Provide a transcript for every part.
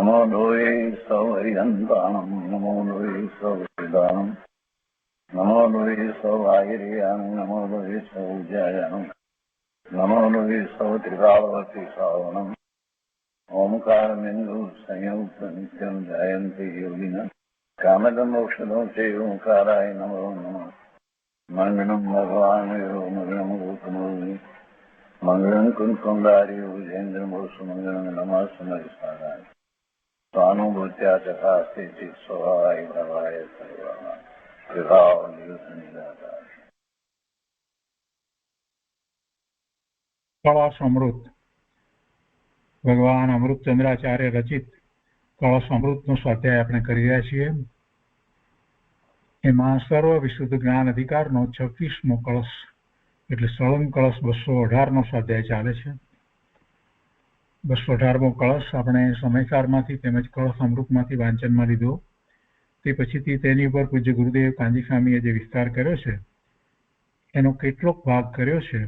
नमो लोये सौहरिदन्तानं नमो लोये सौहृदानं नमो लोये सौभागिर्यानं नमो लोये सौज्यायानं नमो लोये सौत्रिकावती सावनम् ओंकारमिन्दु संयुक्त नित्यं ध्यायन्ति योगिनः कामदमोक्षदं चैवोंकाराय नमो नमः मङ्गलं भगवान् यो मङ्गलं गोपनोमि मङ्गलं कुञ्कुण्डार्यो विजेन्द्रमोसुमङ्गलं नमः समयसाराय स्वानुभूत्या चकास्ते चित् स्वभावाय भवाय सर्वाः निराकार। कलश अमृत भगवान अमृतचंद्राचार्य रचित कलश अमृतનો સ્વાધ્યાય આપણે કરી રહ્યા છીએ. એમાં સર્વ વિશુદ્ધ જ્ઞાન અધિકારનો 26મો કળશ એટલે સળંગ કળશ 218નો સ્વાધ્યાય ચાલે છે. 218મો કળશ આપણે સમયસારમાંથી તેમજ કળશ અમૃતમાંથી વાંચનમાં લીધો. તે પછીથી તેની ઉપર પૂજ્ય ગુરુદેવ કાંજી સ્વામીએ જે વિસ્તાર કર્યો છે એનો કેટલોક ભાગ કર્યો છે.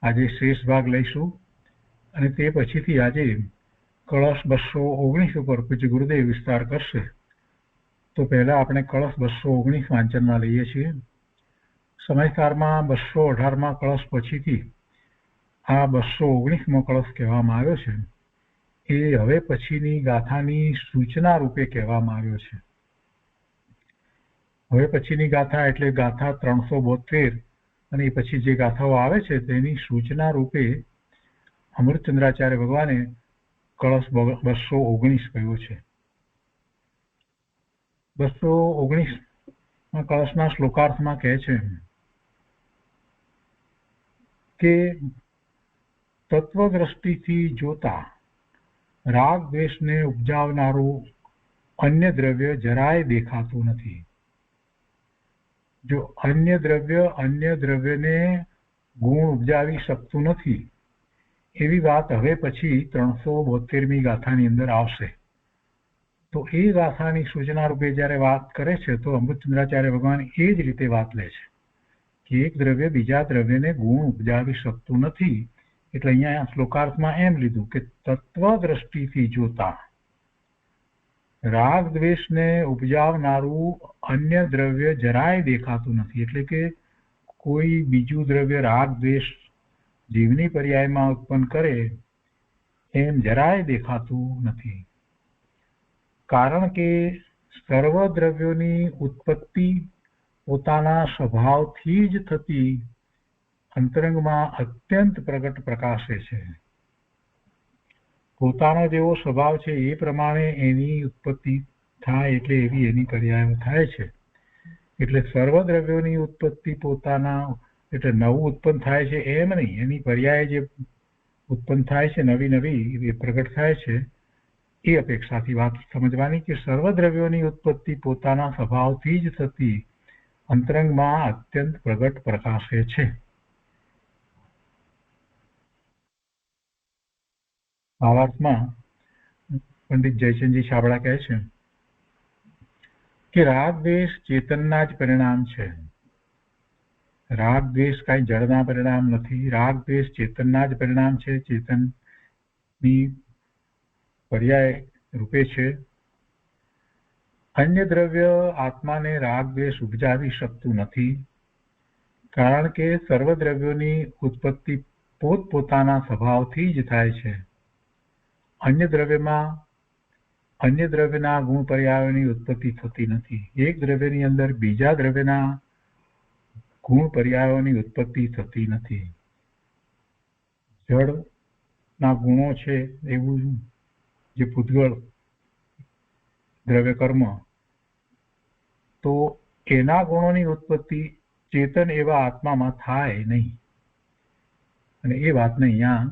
આજે શેષ ભાગ લઈશું અને તે પછીથી આજે કળશ 219 ઉપર પૂજ્ય ગુરુદેવ વિસ્તાર કરશે. તો પહેલા આપણે કળશ 219 વાંચનમાં લઈએ છીએ. સમયસારમાં 218માં કળશ પછીથી આ 219મો કળશ કહેવામાં આવ્યો છે. એ હવે પછીની ગાથાની સૂચના રૂપે કહેવામાં આવ્યો છે. હવે પછીની ગાથા એટલે ગાથા 372 અને એ પછી જે ગાથાઓ આવે છે તેની સૂચના રૂપે અમૃતચંદ્રાચાર્ય ભગવાને કળશ 219 કહ્યો છે. 219 કળશના શ્લોકાર્થમાં કહે છે કે તત્વદ્રષ્ટિથી જોતા રાગ દ્વેષને ઉપજાવનારું અન્ય દ્રવ્ય જરાય દેખાતું નથી. જો અન્ય દ્રવ્યને ગુણ ઉપજાવી શકતું નથી એવી વાત હવે પછી 372મી ગાથાની અંદર આવશે. તો એ ગાથાની સૂચના રૂપે જ્યારે વાત કરે છે તો અમૃતચંદ્રાચાર્ય ભગવાન એ જ રીતે વાત લે છે કે એક દ્રવ્ય બીજા દ્રવ્યને ગુણ ઉપજાવી શકતું નથી. એટલે અહીંયા શ્લોકાર્થમાં એમ લીધું કે તત્વ દ્રષ્ટિથી જોતા રાગ દ્વેષને ઉપજાવનારું અન્ય દ્રવ્ય જરાય દેખાતું નથી. એટલે કે કોઈ બીજું દ્રવ્ય રાગ દ્વેષ જીવની પર્યાયમાં ઉત્પન્ન કરે એમ જરાય દેખાતું નથી. કારણ કે સર્વ દ્રવ્યોની ઉત્પત્તિ પોતાના સ્વભાવથી જ થતી અંતરંગમાં અત્યંત પ્રગટ પ્રકાશે છે. પોતાનો જેવો સ્વભાવ છે એ પ્રમાણે એની ઉત્પત્તિ થાય એટલે એવી એની પર્યાય થાય છે. એટલે સર્વ દ્રવ્યોની ઉત્પત્તિ પોતાના એટલે નવું ઉત્પન્ન થાય છે એમ નહીં, એની પર્યાય જે ઉત્પન્ન થાય છે નવી એ પ્રગટ થાય છે એ અપેક્ષાથી વાત સમજવાની કે સર્વ દ્રવ્યોની ઉત્પત્તિ પોતાના સ્વભાવથી જ થતી અંતરંગમાં અત્યંત પ્રગટ પ્રકાશે છે. ભાવાર્થમાં પંડિત જયચંદજી છાબડા કહે છે કે રાગ દ્વેષ ચેતનના જ પરિણામ છે. રાગ દ્વેષ કાંઈ જળના પરિણામ નથી. રાગ દ્વેષ ચેતનના જ પરિણામ છે, ચેતનની પર્યાય રૂપે છે. અન્ય દ્રવ્ય આત્માને રાગ દ્વેષ ઉપજાવી શકતું નથી. કારણ કે સર્વ દ્રવ્યોની ઉત્પત્તિ પોતપોતાના સ્વભાવથી જ થાય છે. અન્ય દ્રવ્યના ગુણ પર્યાયોની ઉત્પત્તિ થતી નથી. એક દ્રવ્યની અંદર બીજા દ્રવ્યના ગુણ પર્યાયોની ઉત્પત્તિ થતી નથી. જળના ગુણો છે એવું જે પૂતગળ દ્રવ્ય કર્મ તો એના ગુણોની ઉત્પત્તિ ચેતન એવા આત્મામાં થાય નહીં. અને એ વાતને અહીંયા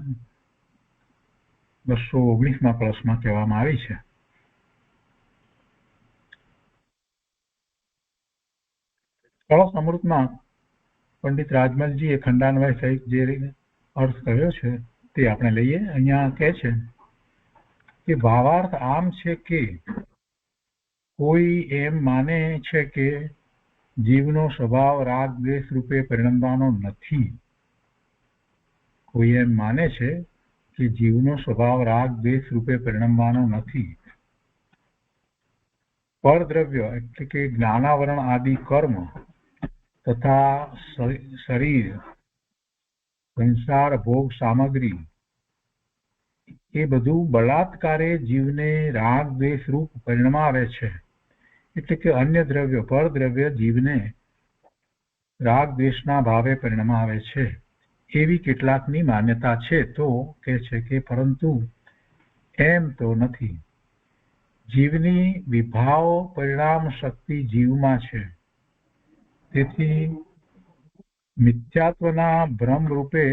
219માં કળશમાં કહેવામાં આવી છે. કળશ અમૃતમાં પંડિત રાજમલજીએ ખંડાન્વય સહિત જે અર્થ કહ્યો છે તે આપણે લઈએ. અહીંયા કહે છે કે ભાવાર્થ આમ છે કે કોઈ એમ માને છે કે જીવનો સ્વભાવ રાગ દ્વેષ રૂપે પરિણમવાનો નથી. કોઈ એમ માને છે કે જીવનો સ્વભાવ રાગ દ્વેષ રૂપે પરિણમવાનો નથી. પરદ્રવ્ય એટલે કે જ્ઞાનાવરણ આદિ કર્મ તથા શરીર, સંસાર, ભોગ સામગ્રી એ બધું બળાત્કારે જીવને રાગ દ્વેષ રૂપ પરિણમાવે છે. એટલે કે અન્ય દ્રવ્ય પરદ્રવ્ય જીવને રાગ દ્વેષના ભાવે પરિણમાવે છે એવી કેટલાકની માન્યતા છે. તો કે છે કે પરંતુ એમ તો નથી. જીવની વિભાવ પરિણામ શક્તિ જીવમાં છે. તેથી મિથ્યાત્વના ભ્રમ રૂપે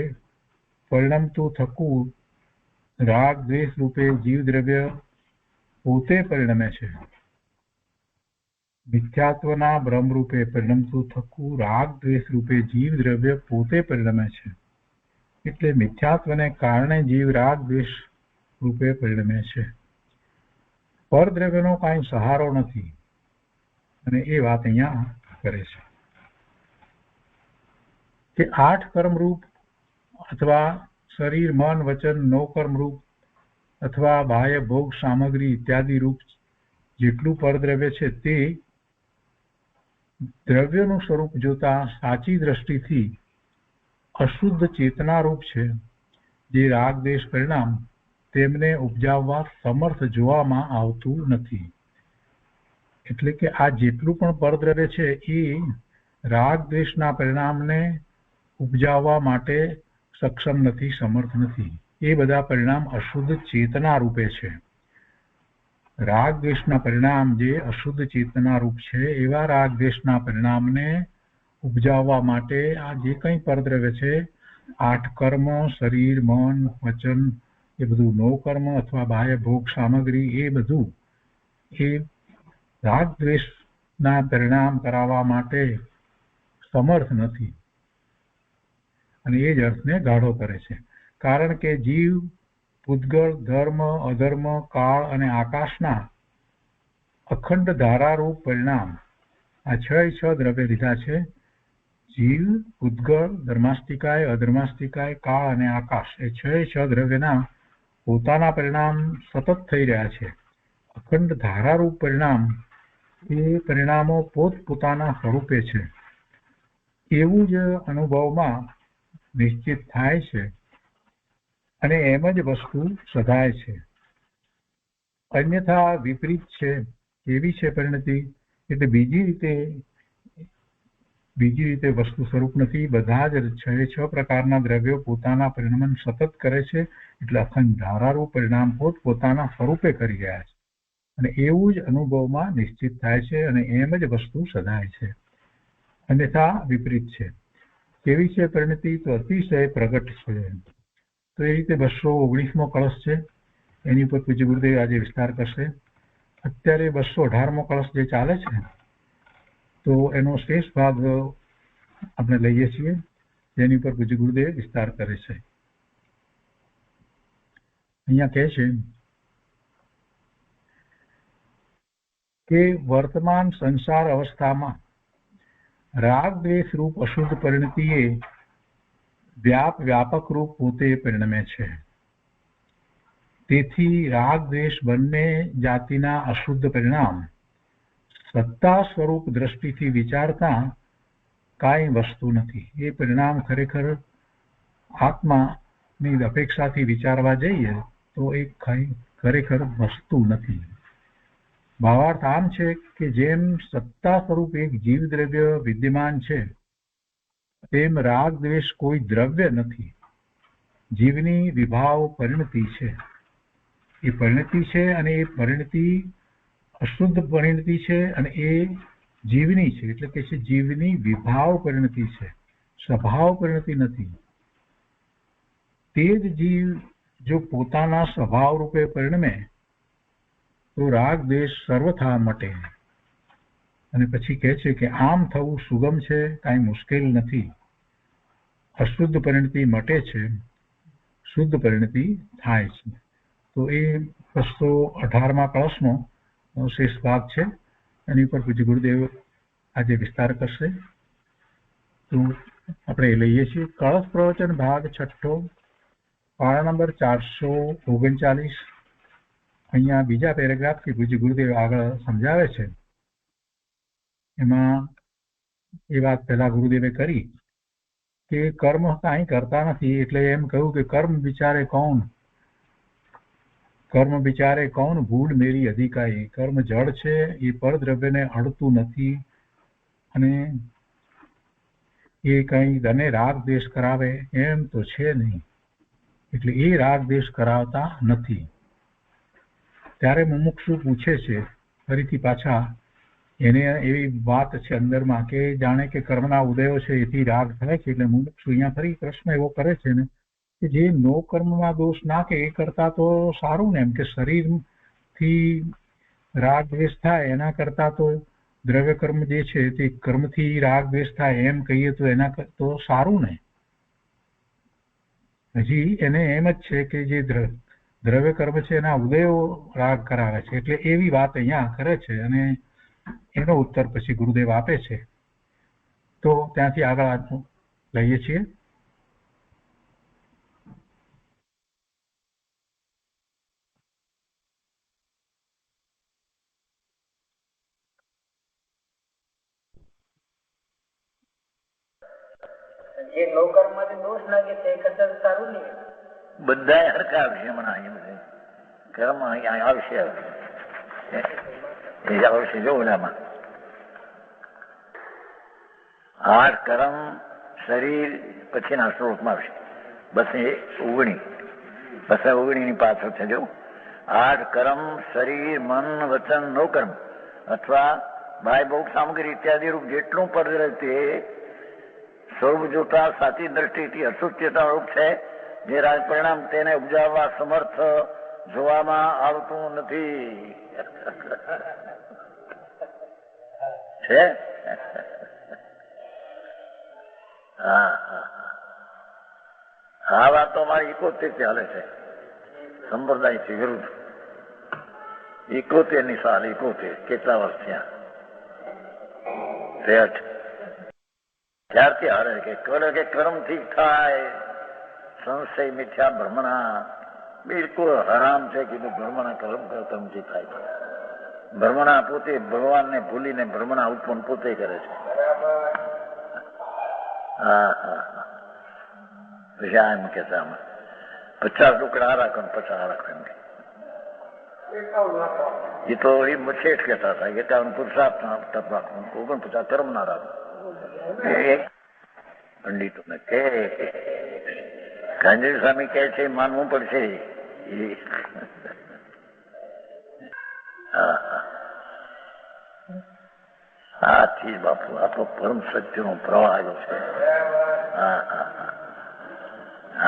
પરિણમતું થકું રાગ દ્વેષ રૂપે જીવ દ્રવ્ય પોતે પરિણમે છે. મિથ્યાત્વના ભ્રમ રૂપે પરિણમતું થકું રાગ દ્વેષ રૂપે જીવ દ્રવ્ય પોતે પરિણમે છે. એટલે મિથ્યાત્વને કારણે જીવ રાગ દ્વેષ રૂપે પરિણમે છે. પરદ્રવ્યનો કાંઈ સહારો નથી. અને એ વાત અહીંયા કરે છે કે 8 કર્મરૂપ અથવા શરીર, મન, વચન, 9 કર્મરૂપ અથવા બાહ્ય ભોગ સામગ્રી ઇત્યાદિ રૂપ જેટલું પરદ્રવ્ય છે તે દ્રવ્યનું સ્વરૂપ જોતા સાચી દ્રષ્ટિથી અશુદ્ધ ચેતનારૂપ છે. જે રાગ દ્વેષ પરિણામ તેમને ઉપજાવવા સમર્થ જોવામાં આવતું નથી. એટલે કે આ જેટલું પણ પરદ્રવ્ય છે એ રાગ દ્વેષના પરિણામને ઉપજાવવા માટે સક્ષમ નથી, સમર્થ નથી. એ બધા પરિણામ અશુદ્ધ ચેતના રૂપે છે. રાગ દ્વેષના પરિણામ જે અશુદ્ધ ચેતના રૂપ છે એવા રાગ દ્વેષના પરિણામને ઉપજાવવા માટે આ જે કંઈ પરદ્રવ્ય છે 8 કર્મ, શરીર, મન, વચન એ બધું 9 કર્મ અથવા બાહ્ય ભોગ સામગ્રી એ બધું એ રાગ દ્વેષના પરિણામ કરાવવા માટે સમર્થ નથી. અને એ જ અર્થને ગાઢો કરે છે. કારણ કે જીવ, પૂતગળ, ધર્મ, અધર્મ, કાળ અને આકાશના અખંડ ધારારૂપ પરિણામ આ 6 દ્રવ્ય લીધા છે. જીવ, પૂતગળ, ધર્માસ્તિકાય, અધર્માસ્તિકાય, કાળ અને આકાશ એ 6 દ્રવ્યના પોતાના પરિણામ સતત થઈ રહ્યા છે. અખંડ ધારારૂપ પરિણામ એ પરિણામો પોતપોતાના સ્વરૂપે છે એવું જ અનુભવમાં નિશ્ચિત થાય છે અને એમ જ વસ્તુ સધાય છે. અન્યથા વિપરીત છે. કેવી છે પરિણતિ? એટલે બીજી રીતે વસ્તુ સ્વરૂપ નથી. બધા જ 6 પ્રકારના દ્રવ્યો પોતાના પરિણમન સતત કરે છે. એટલે અખંડ ધારારૂપ પરિણામ પોતાના સ્વરૂપે કરી રહ્યા છે અને એવું જ અનુભવમાં નિશ્ચિત થાય છે અને એમ જ વસ્તુ સધાય છે. અન્યથા વિપરીત છે. કેવી છે પરિણતિ? તો અતિશય પ્રગટ છે. તો એ રીતે 219મો કળશ છે એની ઉપર પૂજ્ય ગુરુદેવ આજે વિસ્તાર કરશે. અત્યારે 218મો કળશ જે ચાલે છે તો એનો શેષ ભાગ આપણે લઈએ છીએ જેની ઉપર પૂજ્ય ગુરુદેવ વિસ્તાર કરે છે. અહીંયા કહે છે કે વર્તમાન સંસાર અવસ્થામાં રાગ દ્વેષ રૂપ અશુદ્ધ પરિણતિએ વ્યાપક રૂપ પોતે પરિણમે છે. તેથી રાગ દ્વેષ બંને જાતિના અશુદ્ધ પરિણામ સત્તા સ્વરૂપ દ્રષ્ટિથી વિચારતા કાંઈ વસ્તુ નથી. એ પરિણામ ખરેખર આત્માની અપેક્ષાથી વિચારવા જઈએ તો એ ખરેખર વસ્તુ નથી. ભાવાર્થ આમ છે કે જેમ સત્તા સ્વરૂપ એક જીવ દ્રવ્ય વિદ્યમાન છે તેમ રાગ દ્વેષ કોઈ દ્રવ્ય નથી. જીવની વિભાવ પરિણતિ છે. એ પરિણતિ છે અને એ પરિણતિ અશુદ્ધ પરિણતિ છે અને એ જીવની છે. એટલે કે છે જીવની વિભાવ પરિણતિ છે, સ્વભાવ પરિણતિ નથી. તે જ જીવ જો પોતાના સ્વભાવ રૂપે પરિણમે તો રાગ દ્વેષ સર્વથા મટે. અને પછી કહે છે કે આમ થવું સુગમ છે, કાંઈ મુશ્કેલ નથી. અશુદ્ધ પરિણતિ મટે છે, શુદ્ધ પરિણતિ થાય છે. તો એ 218મા કળશનો શેષ ભાગ છે. એની ઉપર પૂજ્ય ગુરુદેવ આજે વિસ્તાર કરશે. તો આપણે એ લઈએ છીએ. કળશ પ્રવચન ભાગ 6, પાળા નંબર 439. અહીંયા બીજા પેરેગ્રાફથી પૂજ્ય ગુરુદેવ આગળ સમજાવે છે એમાં એ વાત પહેલા ગુરુદેવે કરી કે કર્મ કાંઈ કરતા નથી, એટલે એમ કહ્યું કે કર્મ વિચારે કૌન ભૂલ મેરી અધિકારી. કર્મ જળ છે, એ પરદ્રવ્યને અડતું નથી અને એ કઈ તને રાગ દ્વેષ કરાવે એમ તો છે નહીં, એટલે એ રાગ દ્વેષ કરાવતા નથી. ત્યારે મુમુક્ષુ પૂછે છે ફરીથી પાછા, એને એવી વાત છે અંદરમાં કે જાણે કે કર્મના ઉદયો છે એથી રાગ થાય છે, એટલે મુમુક્ષુ અહીંયા ફરી પ્રશ્ન એવો કરે છે ને કે જે નો કર્મમાં દોષ નાખે એ કરતા તો સારું ને, એમ કે શરીરથી રાગ દ્વેષ થાય એના કરતા તો દ્રવ્ય કર્મ જે છે તે કર્મથી રાગ દ્વેષ થાય એમ કહીએ તો એના તો સારું ને. હજી એને એમ જ છે કે જે દ્રવ્ય કર્મ છે એના ઉદયો રાગ કરાવે છે, એટલે એવી વાત અહીંયા કરે છે અને એનો ઉત્તર પછી ગુરુદેવ આપે છે. તો ત્યાંથી આગળ લઈએ છીએ. જે લોકર્મમાંથી દોષ લાગે તે કરતા સારું નહીં. બધા હરખા આવશે હમણાં એ બધે કર્મ અહીંયા આવશે, એ આવશે જો ઓલામાં 8 કર્મ શરીર પછીના શ્લોકમાં આવશે. બસ એ 19 બસ 19 ની પાછળ છે જો 8 કર્મ શરીર મન વચન નો કર્મ અથવા બાહ્ય ભોગ સામગ્રી ઇત્યાદિ રૂપ જેટલું પર તે સ્વરૂપ જોતા સાચી દ્રષ્ટિથી અસુચેતા રૂપ છે, જે રાજ પરિણામ તેને ઉપજાવવા સમર્થ જોવામાં આવતું નથી. છે આ વાત તો અમારી 71 ચાલે છે, સંપ્રદાય થી વિરુદ્ધ. 71 ની સાલ 71 કેટલા વર્ષ થયા? 63. ત્યારથી હારે કે કર્મ થી થાય સંશય મિથ્યા ભ્રમણા બિલકુલ હરામ છે કે ભ્રમણા કર્મથી થાય. ભ્રમણા પોતે ભગવાનને ભૂલીને ભ્રમણા ઉત્પન્ન પોતે કરે છે. પછી આ એમ કેતા આમાં 50 ટુકડા આ રાખો 50 રાખો એમ કે એ તો એ શેઠ કહેતા હતા 51 પુરુષાર્થ તપ રાખો 49 કર્મ ના રાખો. પંડિતોને કે ગાંધી સ્વામી કહે છે માનવું પડશે. આથી બાપુ આ તો પરમ સત્યનો પ્રવાહ આવ્યો છે.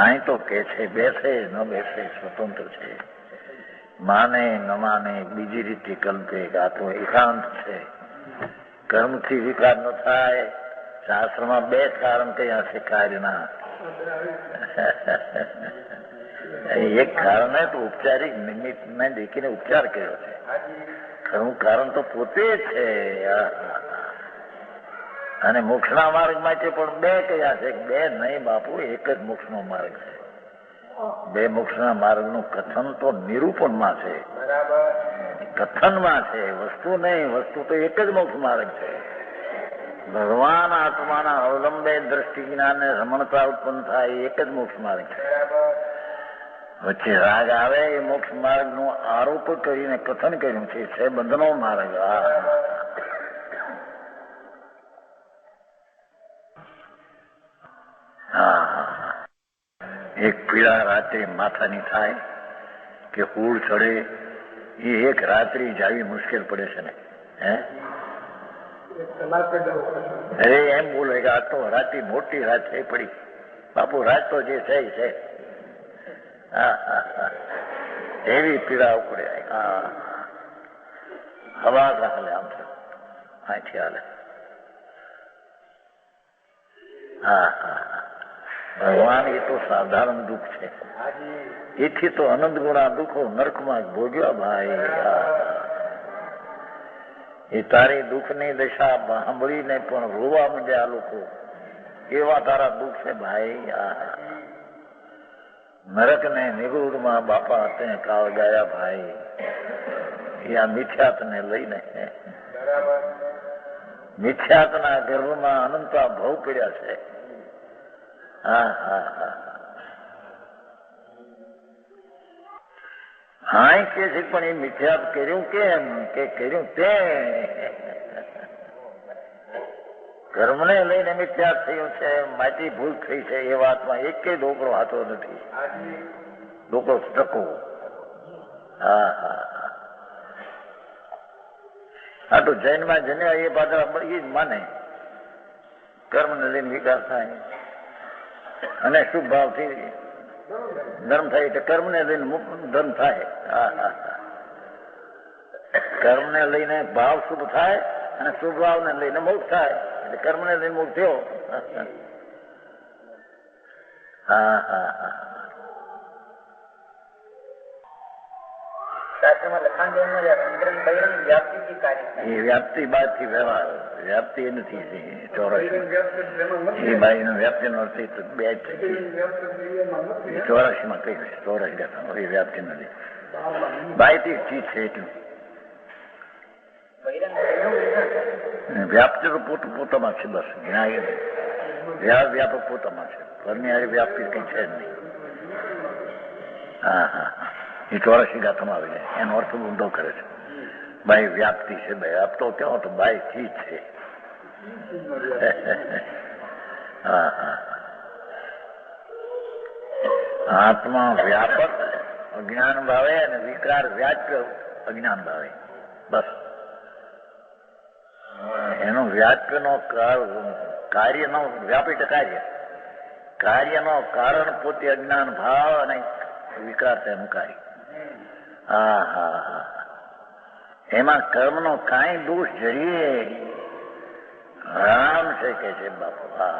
અહીં તો કે છે બેસે ન બેસે સ્વતંત્ર છે, માને ન માને બીજી રીતે કલ્પે. આ તો એકાંત છે, કર્મથી વિકાર ન થાય. શાસ્ત્રમાં 2 કારણ કયા છે કાર્યના. એક કારણ તો ઉપચારિક નિમિત્ત ને દેખીને ઉપચાર કર્યો છે, ખરું કારણ તો પોતે જ છે. અને મોક્ષના માર્ગ માટે પણ 2 કયા છે? 2 નહીં બાપુ, એક જ મોક્ષનો માર્ગ છે. 2 મોક્ષના માર્ગનું કથન તો નિરૂપણમાં છે, કથનમાં છે, વસ્તુ નહીં. વસ્તુ તો એક જ મોક્ષ માર્ગ છે. ભગવાન આત્માના અવલંબે દ્રષ્ટિ જ્ઞાન ને રમણતા ઉત્પન્ન થાય એક જ મોક્ષ માર્ગ છે. વચ્ચે રાગ આવે એ મોક્ષ માર્ગ નું આરોપ કરીને કથન કર્યું છે બંધનો માર્ગ. એક પીડા રાત્રિ માથાની થાય કે હૂડ ચડે એ એક રાત્રિ જાવી મુશ્કેલ પડે છે ને. અરે એમ બોલે કે આ તો રાત્રિ મોટી રાત થઈ પડી. બાપુ રાત તો જે છે છે એવી પીડા ઉપડે. હવા હાલે આમ છે અહીંથી હાલે. ભગવાન એ તો સાધારણ દુઃખ છે, એથી તો અનંત ગુણા દુઃખો નરકમાં ભોગ્યા ભાઈ. એ તારી દુઃખની દશા સાંભળીને પણ રોવા માંડ્યા લોકો, એવા તારા દુઃખ છે ભાઈ. નરક ને નિગૃઢમાં બાપા તે કાળ ગયા ભાઈ. એ આ મિથ્યાત ને લઈને મિથ્યાત્વના ગર્ભમાં અનંતા ભવ પીડ્યા છે. હા હા હા હા કે છે પણ એ મિથ્યાત કર્યું કેમ કે કર્યું તે કર્મને લઈને મિથ્યાત થયું છે, માટી ભૂલ થઈ છે. એ વાતમાં એકેય ડોકરો હાથો નથી. ડોકરો ટકો. હા હા હા તો જૈનમાં જન્યા એ પાછળ એ જ માને કર્મને લઈને વિકાસ થાય અને શુભ ભાવથી ધર્મ થાય એટલે કર્મને લઈને ધર્મ થાય. હા હા હા કર્મને લઈને ભાવ શુભ થાય અને શુભ ભાવને લઈને મોક્ષ થાય એટલે કર્મને લઈને મોક્ષ થયો. હા હા હા એ વ્યાપ્તિ બાદ થી વ્યવહાર વ્યાપ્તિ એ નથી. ચોરસ એ બાઈ નો વ્યાપ્તિ નો અર્થ બે જ છે. 84 માં કહ્યું છે ચોરસ ગાથા એ વ્યાપ્તિ નથી. બાઈ થી ચીજ છે એટલું. વ્યાપ્તિ તો પોતામાં છે. બસ વ્યાપક પોતામાં છે. ઘરની આ વ્યાપ્તિ કઈ છે જ નહીં. હા હા હા એ 84 ગાથામાં આવી જાય. એનો અર્થ ઊંધો કરે છે. બાઈ વ્યાપ્તિ છે. ભાઈ આપતો ક્યાં તો બાઈ થી છે. હા હા આત્મા વ્યાપક અજ્ઞાન ભાવે અને વિકાર વ્યાજ્ય અજ્ઞાન ભાવે. બસ એનો વ્યાજ્ય નો કાર્ય નો વ્યાપિત કાર્ય નો કારણ પોતે અજ્ઞાન ભાવ અને વિકાર તેનું કાર્ય. હા હા હા એમાં કર્મ નો કાંઈ દોષ જરીએ રામ છે કે છે બાપુ. હા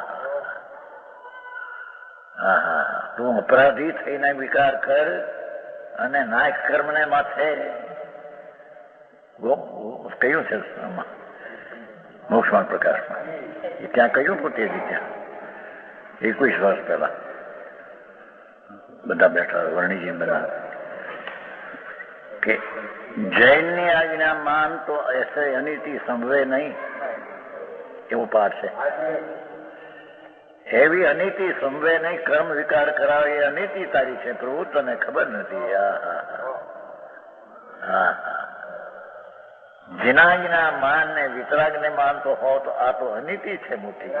હા હા તું અપરાધી થઈને વિકાર કર અને નાશ કર્મ ને માથે કયું છે મોક્ષમાં પ્રકાશમાં એ ત્યાં કહ્યું પોતે ત્યાં 21 વર્ષ પહેલા બધા બેઠા વર્ણીજી બધા કે જૈનની આજ્ઞા માન તો એસે અનિતિ સંભવે નહીં એવો પાઠ છે. એવી અનિતિ સંભવે નહીં. કર્મ વિકાર કરાવે એ અનિતિ તારી છે પ્રભુ તને ખબર નથી. હા જીનાજના માન ને વિતરાગને માનતો હો તો આ તો અનિતિ છે મોટી.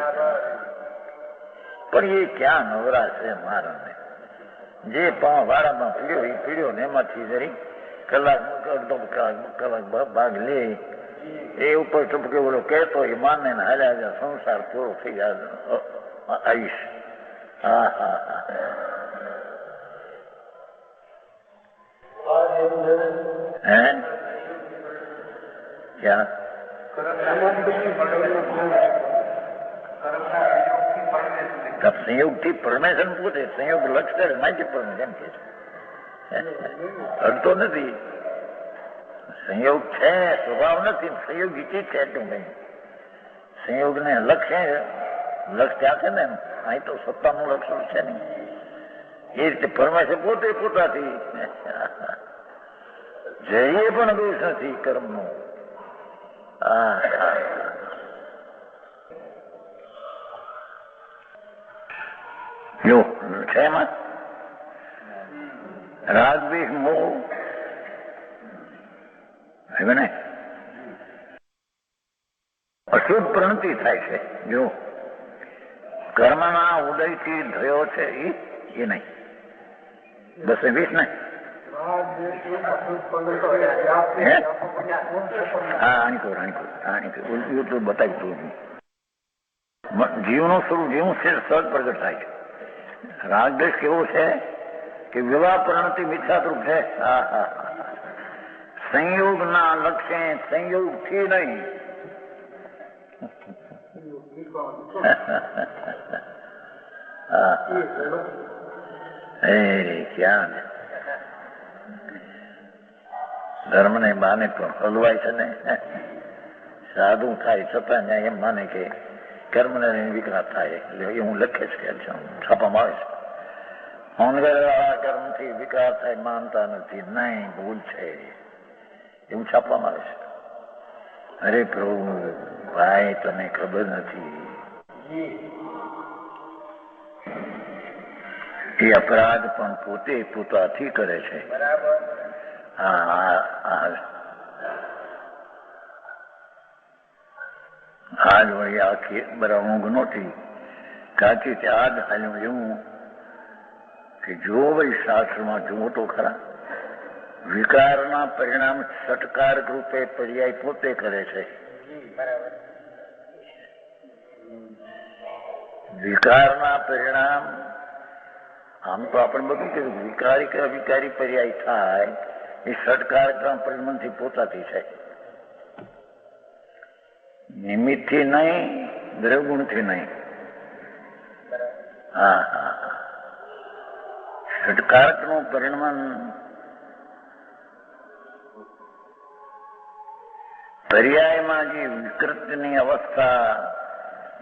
પણ એ ક્યાં નવરા છે મારાને. જે વાળામાં પીડ્યો એ પીડ્યો ને એમાંથી જરી કલાક ભાગ લે એ ઉપર ટપકે બોલો કહેતો એ માને ને હાલ્યા સંસાર પૂરો થઈ જાય આવીશ. હા હા હા હે ક્યાં સંયોગ થી પરમેશન પૂછે. સંયોગ લક્ષ કરે માંથી પરમેશન કે અડતો નથી. સંયોગ છે સ્વભાવ નથી. સંયોગ ઈચ્છિત છે એટલું કઈ. સંયોગ ને લક્ષ ત્યાં છે ને અહીં તો સત્તાનું લક્ષણ છે ને એ રીતે પરમેશ્વર પોતે પોતાથી જઈએ પણ દોષ નથી કર્મનો. જો છે એમાં રાગદ્વેષ મોહ હવે ને અશુભ પ્રણતિ થાય છે. જો કર્મના ઉદયથી થયો છે એ નહીં. બસ 20 નહીં. બતાવી જીવનું સ્વરૂપ જેવું છે સહજ પ્રગટ થાય છે. રાગદ્વેષ કેવો છે કે વિવાહ પ્રણતિ મિથ્યારૂપ છે. સંયોગ ના લક્ષ્ય સંયોગ થી નહીં. ક્યાં ધર્મ ને માને પણ હલવાય છે ને. સાધુ થાય છતાં એમ માને કે કર્મ ને વિકરાત થાય એટલે એ હું લખે છે કે છાપામાં આવે છે. કર્મ થી વિકાર થાય માનતા નથી. નહીં ભૂલ છે એવું છાપવામાં આવે છે. અરે પ્રભુ ભાઈ તને ખબર નથી, એ અપરાધ પણ પોતે પોતાથી કરે છે. આજ વળી આખી બરાબર ઊંઘ નહોતી, કાચી ત્યાં જ હાલ્યું એવું કે જો ભાઈ શાસ્ત્રમાં જુઓ તો ખરા, વિકારના પરિણામ ષટકારક રૂપે પર્યાય પોતે કરે છે. વિકારના પરિણામ આમ તો આપણે બધું કીધું વિકારી કે અવિકારી પર્યાય થાય એ ષટકારક પરિણામથી પોતાથી છે, નિમિત્તથી નહીં, દ્રવગુણથી નહીં. હા હા, ષટકારક નું પરિણામ પર્યાયમાં જે વિકૃતિની અવસ્થા,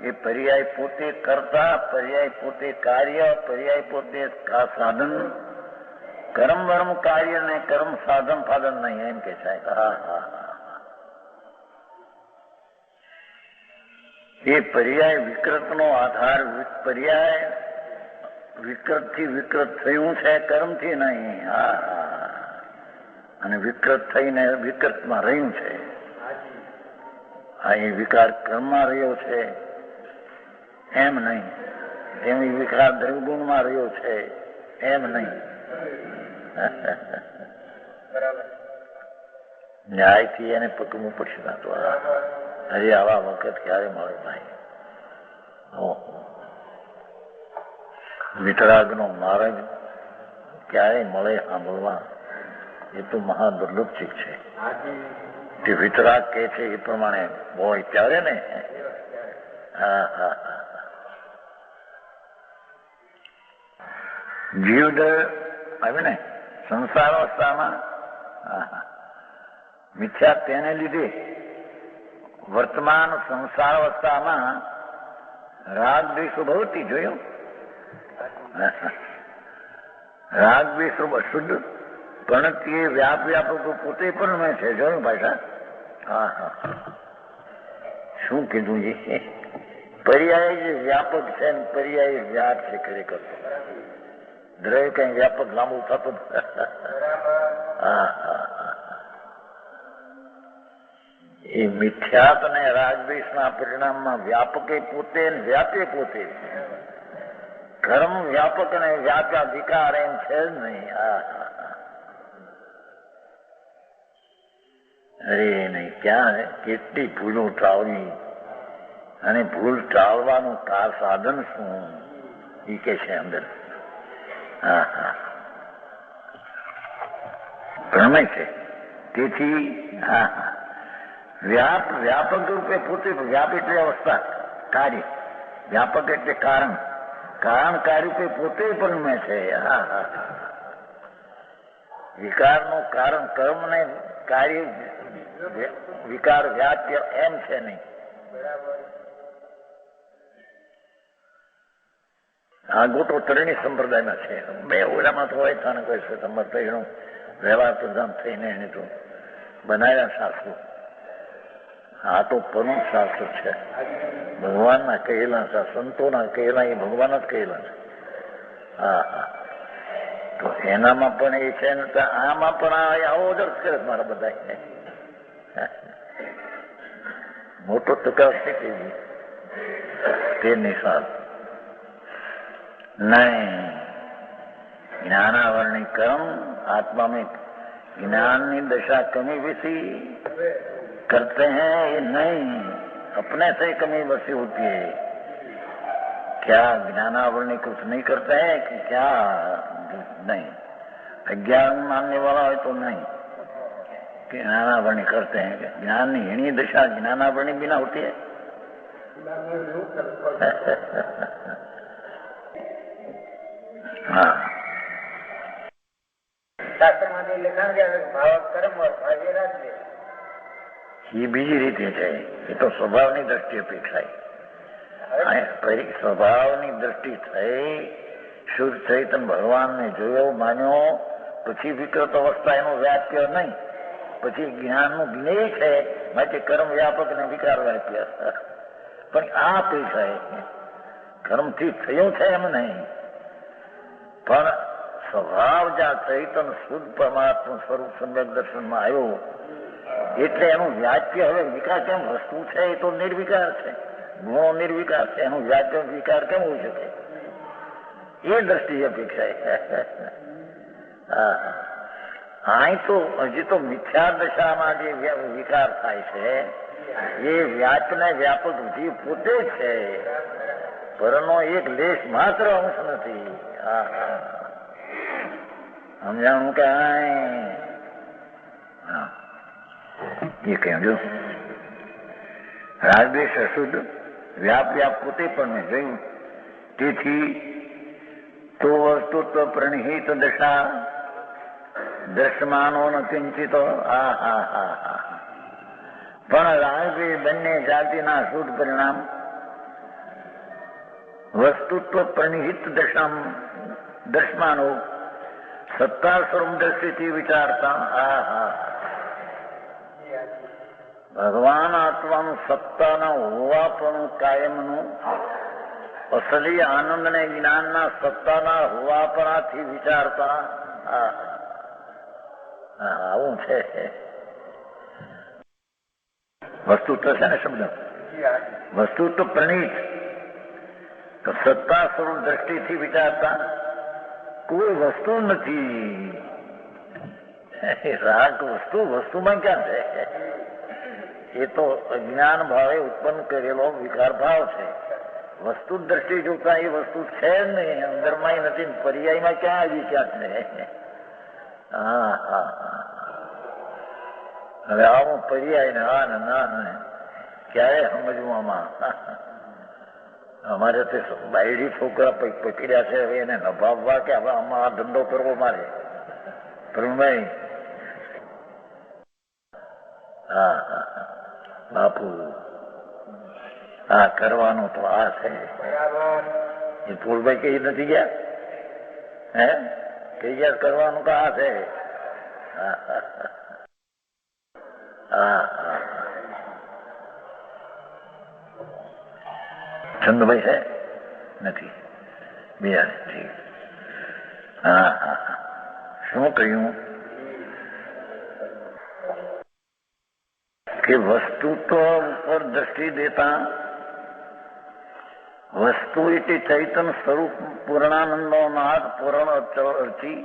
એ પર્યાય પોતે કરતા, પર્યાય પોતે કાર્ય, પર્યાય પોતે સાધન, કર્મ વર્મ કાર્ય ને કર્મ સાધન ફાધન નહીં, એમ કે સાહેબ. હા હા, એ પર્યાય વિકૃત નો આધાર, પર્યાય વિકૃત થી વિકૃત થયું છે, કર્મ થી નહીં. હા હા, અને વિકૃત થઈને વિકૃતમાં રહ્યું છે. આ એ વિકાર કર્મમાં રહ્યો છે એમ નહીં, એમ વિકાર દ્રવગુણમાં રહ્યો છે એમ નહીં. ન્યાયથી એને પકડવું પડશે. ના તો હજી આવા વખત ક્યારે મળે ભાઈ? વિતરાગનો માર્ગ ક્યારે મળે સાંભળવા? એ તો મહા દુર્લભ ચીજ છે. તે વિતરાગ કે છે એ પ્રમાણે હોય ત્યારે ને. હા હા, જીવ આવે ને સંસાર અવસ્થામાં મિથ્યા, તેને લીધે વર્તમાન સંસાર અવસ્થામાં રાગ દ્વેષ ભવતી. જોયું? રાગ દ્વેષ શુદ્ધ પણ તે વ્યાપક પોતે પણ મેં છે. જોયું ભાષા? હા હા, શું કીધું છે? પર્યાય વ્યાપક છે ને પર્યાય વ્યાપ છે. ખરેખર દ્રવ્ય કઈ વ્યાપક લાંબુ થતું. હા હા, એ મિથ્યાત અને રાગદ્વેષ ના પરિણામમાં વ્યાપકે પોતે ને વ્યાપે પોતે. કર્મ વ્યાપક અને વ્યાપાધિકાર એમ છે જ નહીં. હા હા, અરે નહીં, ક્યાં કેટલી ભૂલો ટાળવી, અને ભૂલ ટાળવાનું સાધન શું એ કે છે અંદર. હા હા, પ્રમેય છે. તેથી હા હા, વ્યાપક રૂપે પોતે. વ્યાપ એટલે અવસ્થા, કાર્ય. વ્યાપક એટલે કારણ, કારણ કાર્ય રૂપે પોતે પણ છે. હા હા, વિકારનું કારણ કર્મ ને કાર્ય, વિકાર વ્યાપ્ય એમ છે નહીં. આ ગોટો ત્રણેય સંપ્રદાયમાં છે. બે ઓલામાં તો હોય થાને કોઈ છે તમારે એનું વ્યવહાર પ્રધાન થઈને એને તો બનાવ્યા શાસ્ત્રો. આ તો પરમ શાસ્ત્ર છે, ભગવાનના કહેલા છે, સંતોના કહેલા, એ ભગવાન જ કહેલા છે. હા હા, તો એનામાં પણ એ છે ને, આમાં પણ આવો જ કરે મારા બધા. મોટો તકાવ છે કે તે નિશાન नहीं, ज्ञानावरणी कर्म आत्मा में ज्ञान की दशा कमी बसी करते हैं, ये नहीं अपने से कमी बसी होती है. क्या ज्ञानावरणी कुछ नहीं करते हैं कि क्या? नहीं, अज्ञान मानने वाला हो तो नहीं, ज्ञानावरणी करते हैं. ज्ञान की हीणी दशा ज्ञानावरणी बिना होती है. हाँ, શાસ્ત્રમાંથી લખાણ છે ભાવ કર્મ ભાવ્ય રાજ્ય. એ બીજી રીતે છે. એ તો સ્વભાવની દ્રષ્ટિ અપેક્ષાય. સ્વભાવની દ્રષ્ટિ થઈ, શુદ્ધ થઈ, તમે ભગવાનને જોયો, માન્યો, પછી વિકૃત અવસ્થા એનો વ્યાપ્ય નહીં, પછી જ્ઞાનનું જ્ઞેય છે માટે કર્મ વ્યાપક ને વિકાર વ્યાપ્ય. પણ આ અપેક્ષા કર્મથી થયું છે એમ નહીં, પણ સ્વભાવ જ્યાં ચૈતન શુદ્ધ પરમાત્મા સ્વરૂપ સમ્યક દર્શનમાં આવ્યો એટલે એનું વ્યાપ્ય હવે વિકાર કેમ? વસ્તુ છે એ તો નિર્વિકાર છે, ગુણો નિર્વિકાર છે, એનું વ્યાપ્ય વિકાર કેમ હોઈ શકે? એ દ્રષ્ટિ અપેક્ષા. અહીં તો હજી તો મિથ્યા દશામાં જે વિકાર થાય છે એ વ્યાપ ને વ્યાપક જીવ પોતે જ છે, પરનો એક લેશ માત્ર અંશ નથી. સમજાણું કે એ કહ્યું જો રાગદ્વેષ અશુદ્ધ વ્યાપ વ્યાપ પોતે પણ મેં જોયું. તેથી તો વસ્તુત્વ પ્રણહિત દશા દ્રશ્યમાનો ન કિંચિત. પણ રાગદ્વેષ બંને જાતિના શુદ્ધ પરિણામ વસ્તુત્વ પ્રણહિત દશા દ્રશ્યમાનો સત્તા સ્વરૂપ દ્રષ્ટિથી વિચારતા ભગવાન આત્માનું સત્તાના હોવાપણું કાયમનું અસલી આનંદ ને જ્ઞાનના સત્તાના હોવાપણાથી વિચારતા આવું છે. વસ્તુત્વ છે ને શબ્દ, વસ્તુત્વ પ્રણીત તો સત્તા સ્વરૂપ દ્રષ્ટિથી વિચારતા કોઈ વસ્તુ નથી. રાગ વસ્તુ વસ્તુમાં ક્યાં છે? એ તો અજ્ઞાન ભાવે ઉત્પન્ન કરેલો વિકાર ભાવ છે. વસ્તુ દ્રષ્ટિ જોતા એ વસ્તુ છે જ નહીં, અંદરમાં નથી, પર્યાયમાં ક્યાં આવી ક્યાં છે? હવે આવું પર્યાય ને હા ને ના ને ક્યારે સમજવામાં? અમારે તે બાયડી છોકરા પકડ્યા છે, હવે એને નભાવવા કે હવે આમાં આ ધંધો કરવો મારે પ્રણભાઈ. બાપુ આ કરવાનું તો આ છે. એ ફૂલભાઈ કઈ નથી ગયા? હે કઈ ગયા? કરવાનું તો આ છે. ચંદભાઈ છે નથી? બિયાર ઠીક. શું કહ્યું કે વસ્તુ તો ઉપર દ્રષ્ટિ દેતા વસ્તુ એટલે ચૈતન સ્વરૂપ પૂર્ણાનંદનો નાદ પૂર્ણ અર્થી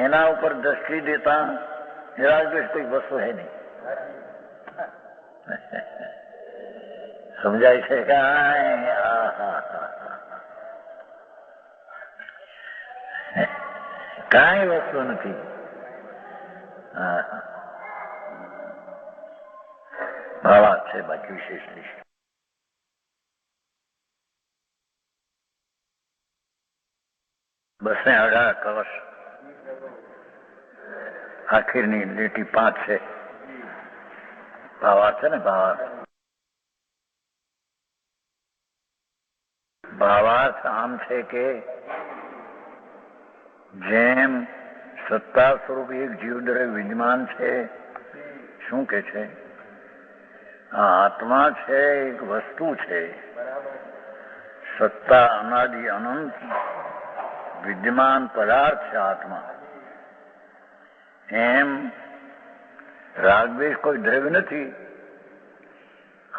એના ઉપર દ્રષ્ટિ દેતા નિરાશ કોઈ વસ્તુ હે નહીં. સમજાય છે કે કાંઈ વસ્તુ નથી. ભાવાર્થ છે, બાકી વિશેષ નહીં. બસ ને 18 કલશ આખીરની લીટી 5 છે. ભાવાર્થ છે ને ભાવાર્થ. ભાવાર્થ આમ છે કે જેમ સત્તા સ્વરૂપ એક જીવદ્રવ્ય વિદ્યમાન છે, શું કે છે? આત્મા છે એક વસ્તુ છે, સત્તા અનાદિ અનંત વિદ્યમાન પદાર્થ છે આત્મા. એમ રાગદ્વેષ કોઈ દ્રવ્ય નથી.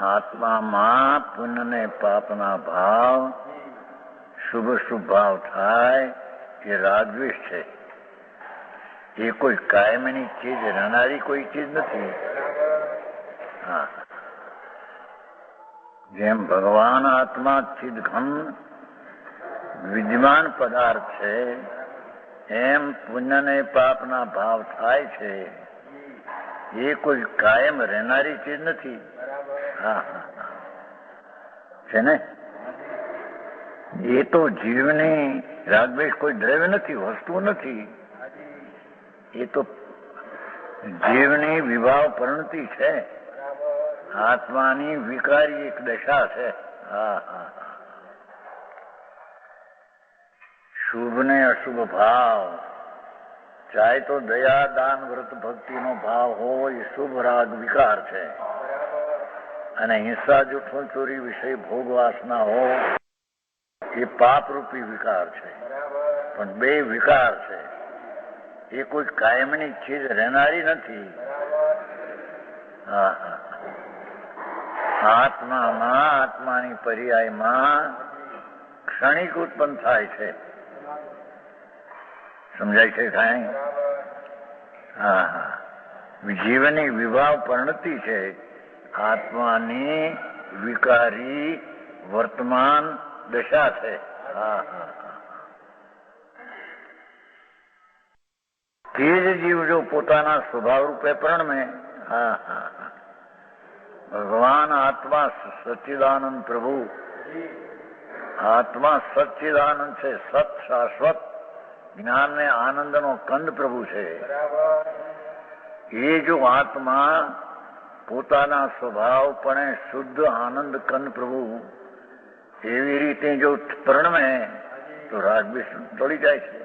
આત્મામાં પુણ્ય ને પાપના ભાવ શુભ શુભ ભાવ થાય એ રાગદ્વેષ છે. એ કોઈ કાયમની ચીજ રહેનારી કોઈ ચીજ નથી. જેમ ભગવાન આત્મા ચિદઘન વિદ્યમાન પદાર્થ છે, એમ પુણ્ય ને પાપના ભાવ થાય છે. એ કોઈ કાયમ રહેનારી ચીજ નથી. છે ને? એ તો જીવની રાગદ્વેષ કોઈ દ્રવ્ય નથી, વસ્તુ નથી. એ તો જીવની વિભાવ પરિણતિ છે, આત્માની વિકારી એક દશા છે. શુભ ને અશુભ ભાવ ચાહે તો દયા દાન વ્રત ભક્તિનો ભાવ હોય એ શુભ રાગ વિકાર છે, અને હિંસા જૂઠું ચોરી વિષય ભોગ વાસના હોય એ પાપરૂપી વિકાર છે. પણ બે વિકાર છે, એ કોઈ કાયમની ચીજ રહેનારી નથી. આત્મામાં આત્માની પર્યાયમાં ક્ષણિક ઉત્પન્ન થાય છે. સમજાય છે કાંઈ? જીવની વિભાવ પરિણતિ છે આત્માની વિકારી વર્તમાન દશા છે. તે જ જીવ જો પોતાના સ્વભાવ રૂપે પ્રણમે, ભગવાન આત્મા સચ્ચિદાનંદ પ્રભુ, આત્મા સચ્ચિદાનંદ છે, સત શાશ્વત જ્ઞાન ને આનંદ નો કંદ પ્રભુ છે. એ જો આત્મા પોતાના સ્વભાવપણે શુદ્ધ આનંદ કંદ પ્રભુ એવી રીતે જો પ્રણમે તો રાગદ્વેષ ટળી જાય છે.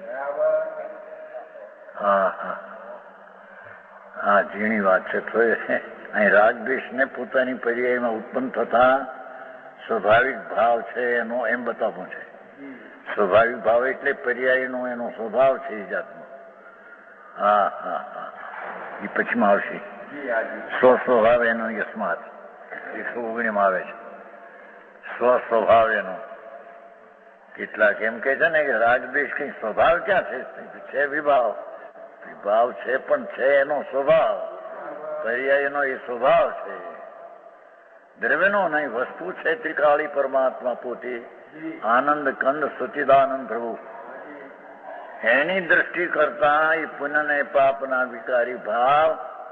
હા ઝીણી વાત છે. તો અહીં રાગદ્વેષ ને પોતાની પર્યાયમાં ઉત્પન્ન થતા સ્વાભાવિક ભાવ છે એનો એમ બતાવવું છે. સ્વાભાવિક ભાવ એટલે પર્યાયનો એનો સ્વભાવ છે એ જાતનો. એ પછીમાં આવશે. સ્વસ્વભાવ એનો યસ્માત 119 આવે છે. સ્વસ્વભાવ એનો. કેટલાક એમ કે છે ને કે રાગદ્વેષ કઈ સ્વભાવ ક્યાં છે? વિભાવ. વિભાવ છે પણ છે એનો સ્વભાવ, પર્યાયનો એ સ્વભાવ છે. દ્રવ્યનો નહીં, વસ્તુ છે ત્રિકાળી પરમાત્મા પોતે આનંદ કંદ સચ્ચિદાનંદ પ્રભુ. એની દ્રષ્ટિ કરતા એ પુણ્ય ને પાપના વિકારી ભાવ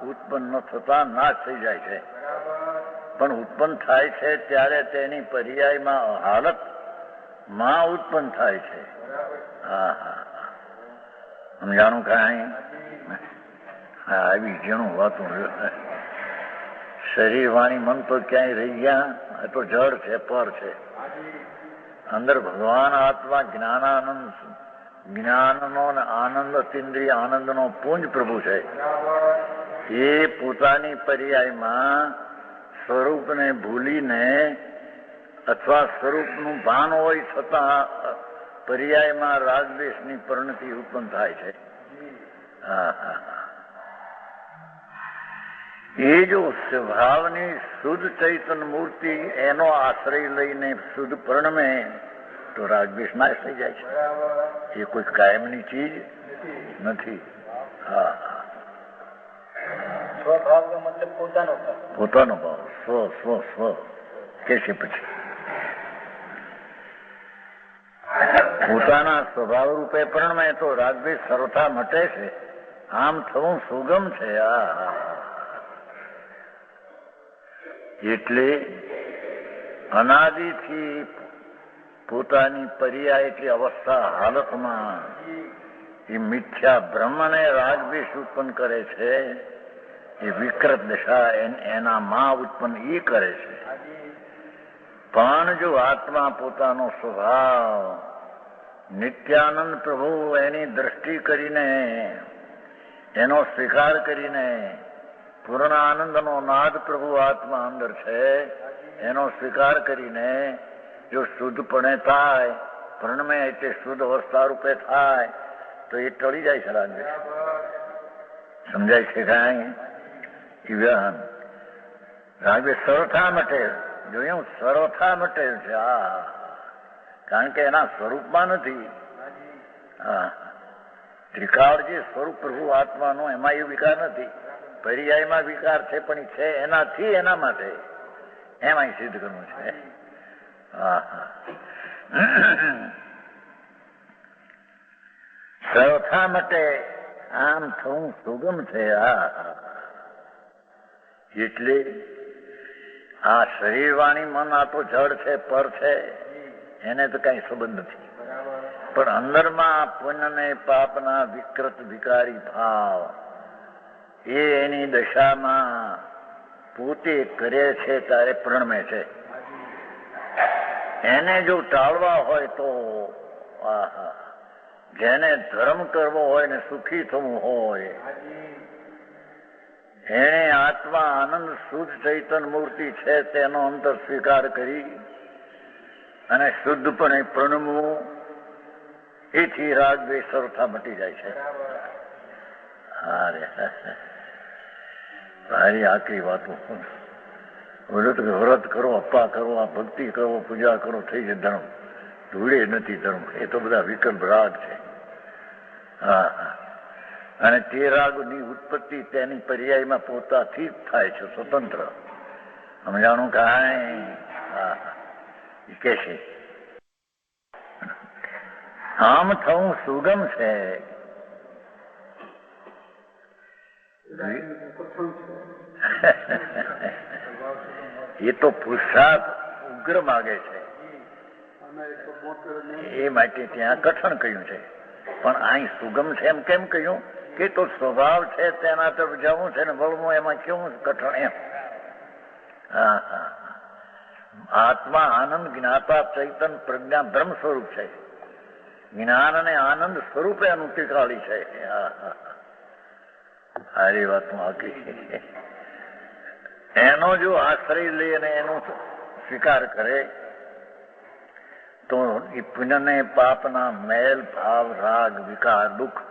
ઉત્પન્ન થતા નાશ થઈ જાય છે. પણ ઉત્પન્ન થાય છે ત્યારે તેની પર્યાયમાં હાલતમાં ઉત્પન્ન થાય છે. સમજાણું કાંઈ? આવી જેનું વાતું શરીર વાણી મન તો ક્યાંય રહી ગયા, એ તો જડ છે, પર છે. અંદર ભગવાન આત્મા જ્ઞાનાનંદ, જ્ઞાનનો અને આનંદ અતિન્દ્રિય આનંદનો પુંજ પ્રભુ છે. એ પોતાની પર્યાયમાં સ્વરૂપને ભૂલીને અથવા સ્વરૂપનું ભાન હોય છતાં પર્યાયમાં રાગદ્વેષની પરિણતિ ઉત્પન્ન થાય છે. એ જો સ્વભાવની શુદ્ધ ચૈતન મૂર્તિ એનો આશ્રય લઈને શુદ્ધ પરિણમે તો રાગદ્વેષ નાશ થઈ જાય છે. એ કોઈ કાયમની ચીજ નથી. સ્વભાવનો મતલબ પોતાનો ભાવ. પોતાનો ભાવ, સ્વ સ્વ સ્વ કે છે. પછી પોતાના સ્વભાવ રૂપે પ્રણમે તો રાગદ્વેષ સર્વથા મટે છે. આમ થવું સુગમ છે. એટલે અનાદિથી પોતાની પર્યાય એટલે અવસ્થા હાલતમાં એ મિથ્યા બ્રહ્મને રાગદ્વેષ ઉત્પન્ન કરે છે. એ વિકૃત દશા એનામાં ઉત્પન્ન એ કરે છે. પણ જો આત્મા પોતાનો સ્વભાવ નિત્યાનંદ પ્રભુ એની દ્રષ્ટિ કરીને એનો સ્વીકાર કરીને પૂર્ણ આનંદનો નાદ પ્રભુ આત્મા અંદર છે એનો સ્વીકાર કરીને જો શુદ્ધપણે થાય, પ્રણમે એટલે શુદ્ધ અવસ્થા રૂપે થાય તો એ ટળી જાય છે રાગદ્વેષ. સમજાય છે કાંઈ? રાગદ્વેષ સર્વથા મટે. જોયું? સર્વથા મટે છે. કારણ કે એના સ્વરૂપમાં નથી. ત્રિકાળ જે સ્વરૂપ પ્રભુ આત્માનો એમાં એ વિકાર નથી. પર્યાયમાં વિકાર છે પણ છે એનાથી એના માટે એમ અહીં સિદ્ધ કરવું છે. સર્વથા માટે આમ થવું સુગમ છે. એટલે આ શરીર વાણી મન આ તો જડ છે, પર છે, એને તો કઈ સંબંધ નથી. પણ અંદરમાં પુણ્ય ને પાપના વિકૃત વિકારી ભાવ એ એની દશામાં પોતે કરે છે ત્યારે પ્રણમે છે. એને જો ટાળવા હોય તો જેને ધર્મ કરવો હોય ને સુખી થવું હોય એને આત્મા આનંદ શુદ્ધ ચૈતન મૂર્તિ છે તેનો અંતર સ્વીકાર કરી અને શુદ્ધપણે પ્રણમવું, એથી રાગ દ્વેષ સર્વથા મટી જાય છે. ભારી આકરી વાતો. વ્રત કરો, અપ્પા કરો, આ ભક્તિ કરો, પૂજા કરો, થઈ જાય ધર્મ. ધૂળે નથી ધર્મ. એ તો બધા વિકલ્પ રાગ છે. હા હા. અને તે રાગની ઉત્પત્તિ તેની પર્યાયમાં પોતાથી જ થાય છે, સ્વતંત્ર. સમજાણું કાંઈ? હા કે છે આમ થવું સુગમ છે. એ તો પુરુષાર્થ ઉગ્ર માગે છે, એ માટે ત્યાં કઠણ કહ્યું છે. પણ અહીં સુગમ છે એમ કેમ કહ્યું? કે તો સ્વભાવ છે તેના તરફ જવું છે ને વળવું, એમાં કેવું કઠણ એમ. હા હા. આત્મા આનંદ જ્ઞાતા ચૈતન પ્રજ્ઞા બ્રહ્મ સ્વરૂપ છે. જ્ઞાન અને આનંદ સ્વરૂપે એનું ટીકાળી છે. સારી વાત આખી. એનો જો આશ્રય લે અને એનો સ્વીકાર કરે તો એ પુણ્યને પાપના મેલ ભાવ રાગ વિકાર દુઃખ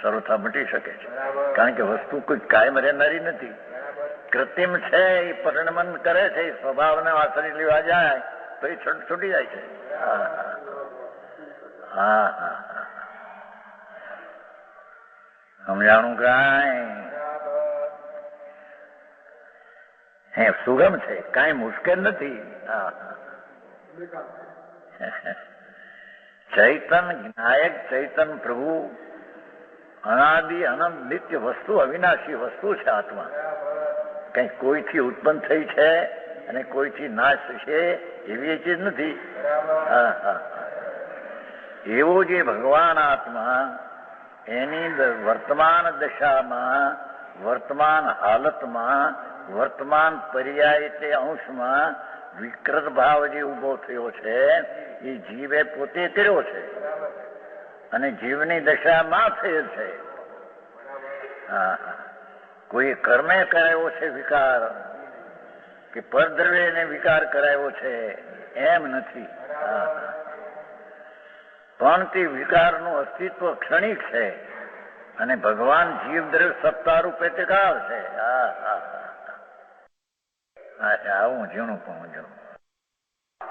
સર્વથા મટી શકે છે. કારણ કે વસ્તુ કોઈ કાયમ રહેનારી નથી, કૃત્રિમ છે. એ પરિણમન કરે છે, સ્વભાવને આશ્રય લેવા જાય તો એ છૂટી જાય છે. હા હા. સમજાણું કાંઈ? હે સુગમ છે, કાંઈ મુશ્કેલ નથી. હા. ચૈતન જ્ઞાયક ચૈતન પ્રભુ અનાદિ અનંત નિત્ય વસ્તુ, અવિનાશી વસ્તુ છે આત્મા. કઈ કોઈથી ઉત્પન્ન થઈ છે અને કોઈથી નાશ છે એવી ચીજ નથી. એવો જે ભગવાન આત્મા એની વર્તમાન દશામાં, વર્તમાન હાલતમાં, વર્તમાન પર્યાય એટલે અંશમાં વિકૃત ભાવ જે ઉભો થયો છે એ જીવે પોતે કર્યો છે અને જીવની દશામાં થયેલ છે. હા. કોઈ કર્મે કરાયો છે વિકાર કે પરદ્રવ્યને વિકાર કરાયો છે એમ નથી. પણ તે વિકારનું અસ્તિત્વ ક્ષણિક છે અને ભગવાન જીવ દ્રવ્ય સત્તા રૂપે તે કાળ છે. આવું ઝીણું પણ ઝીણું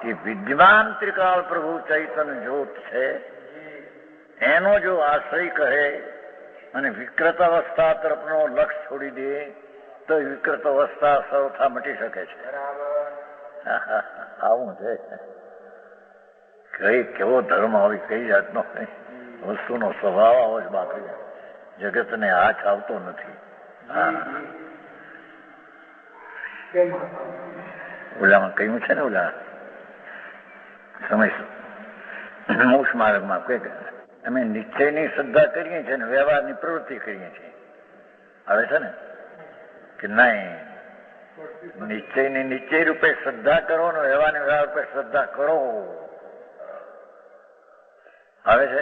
એ વિદ્યમાન ત્રિકાળ પ્રભુ ચૈતન જ્યોત છે. એનો જો આશ્રય કરે અને વિકૃત અવસ્થા તરફનો લક્ષ છોડી દે તો વિકૃત અવસ્થા સૌથા મટી શકે છે. આવું છે. કઈ કેવો ધર્મ આવી કઈ જાતનો વસ્તુનો સ્વભાવ આવો જ. બાકી જગતને હાથ આવતો નથી. ઓલામાં કહ્યું છે ને, ઓલા સમય મોક્ષ માર્ગમાં કે અમે નિશ્ચયની શ્રદ્ધા કરીએ છીએ ને વ્યવહારની પ્રવૃત્તિ કરીએ છીએ. આવે છે ને કે નહીં, નિશ્ચયની નિશ્ચય રૂપે શ્રદ્ધા કરો ને વ્યવહારની વ્યવહાર રૂપે શ્રદ્ધા કરો. આવે છે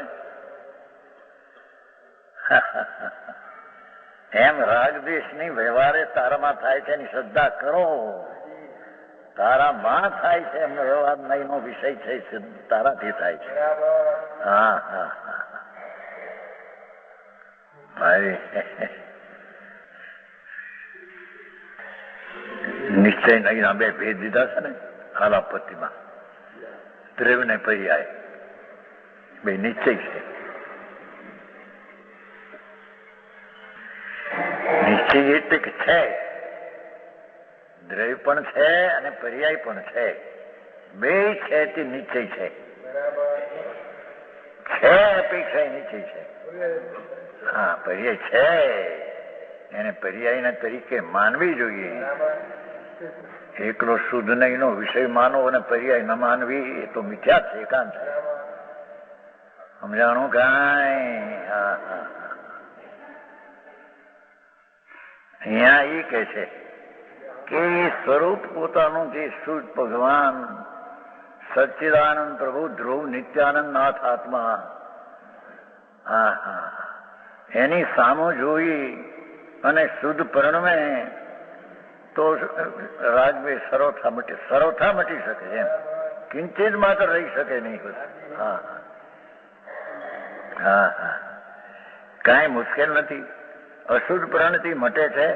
એમ રાગ દ્વેષ ની વ્યવહારે તારામાં થાય છે એની શ્રદ્ધા કરો. તારામાં થાય છે એમનો વ્યવહાર નહીં નો વિષય છે, તારાથી થાય છે. હા હા હા ભાઈ. નિશ્ચય નહીં બે ભેદ દીધા છે ને આલાપતિમાં. દ્રવ્ય ને પર્યાય બે નિશ્ચય છે. નિશ્ચય એટલે કે છે, દ્રવ્ય પણ છે અને પર્યાય પણ છે. બે છે તે નિશ્ચય છે. છે અપેક્ષા નિશ્ચય છે. હા, પર્યાય છે એને પર્યાયના તરીકે માનવી જોઈએ. એકલો શુદ્ધ નહીં નો વિષય માનો અને પર્યાય ન માનવી એ તો મિથ્યા છે, એકાંત છે. સમજાણું કાંઈ? અહીંયા એ કે છે કે સ્વરૂપ પોતાનું જે શુદ્ધ ભગવાન સચ્ચિદાનંદ પ્રભુ ધ્રુવ નિત્યાનંદ નાથ આત્મા હા હા, એની સામો જોઈ અને શુદ્ધ પરણવે તો રાગદ્વેષ સરોથા મટી શકે એમ, કિંચિત માત્ર રહી શકે નહીં. હા હા હા, કાંઈ મુશ્કેલ નથી. અશુદ્ધ પ્રણતિ મટે છે.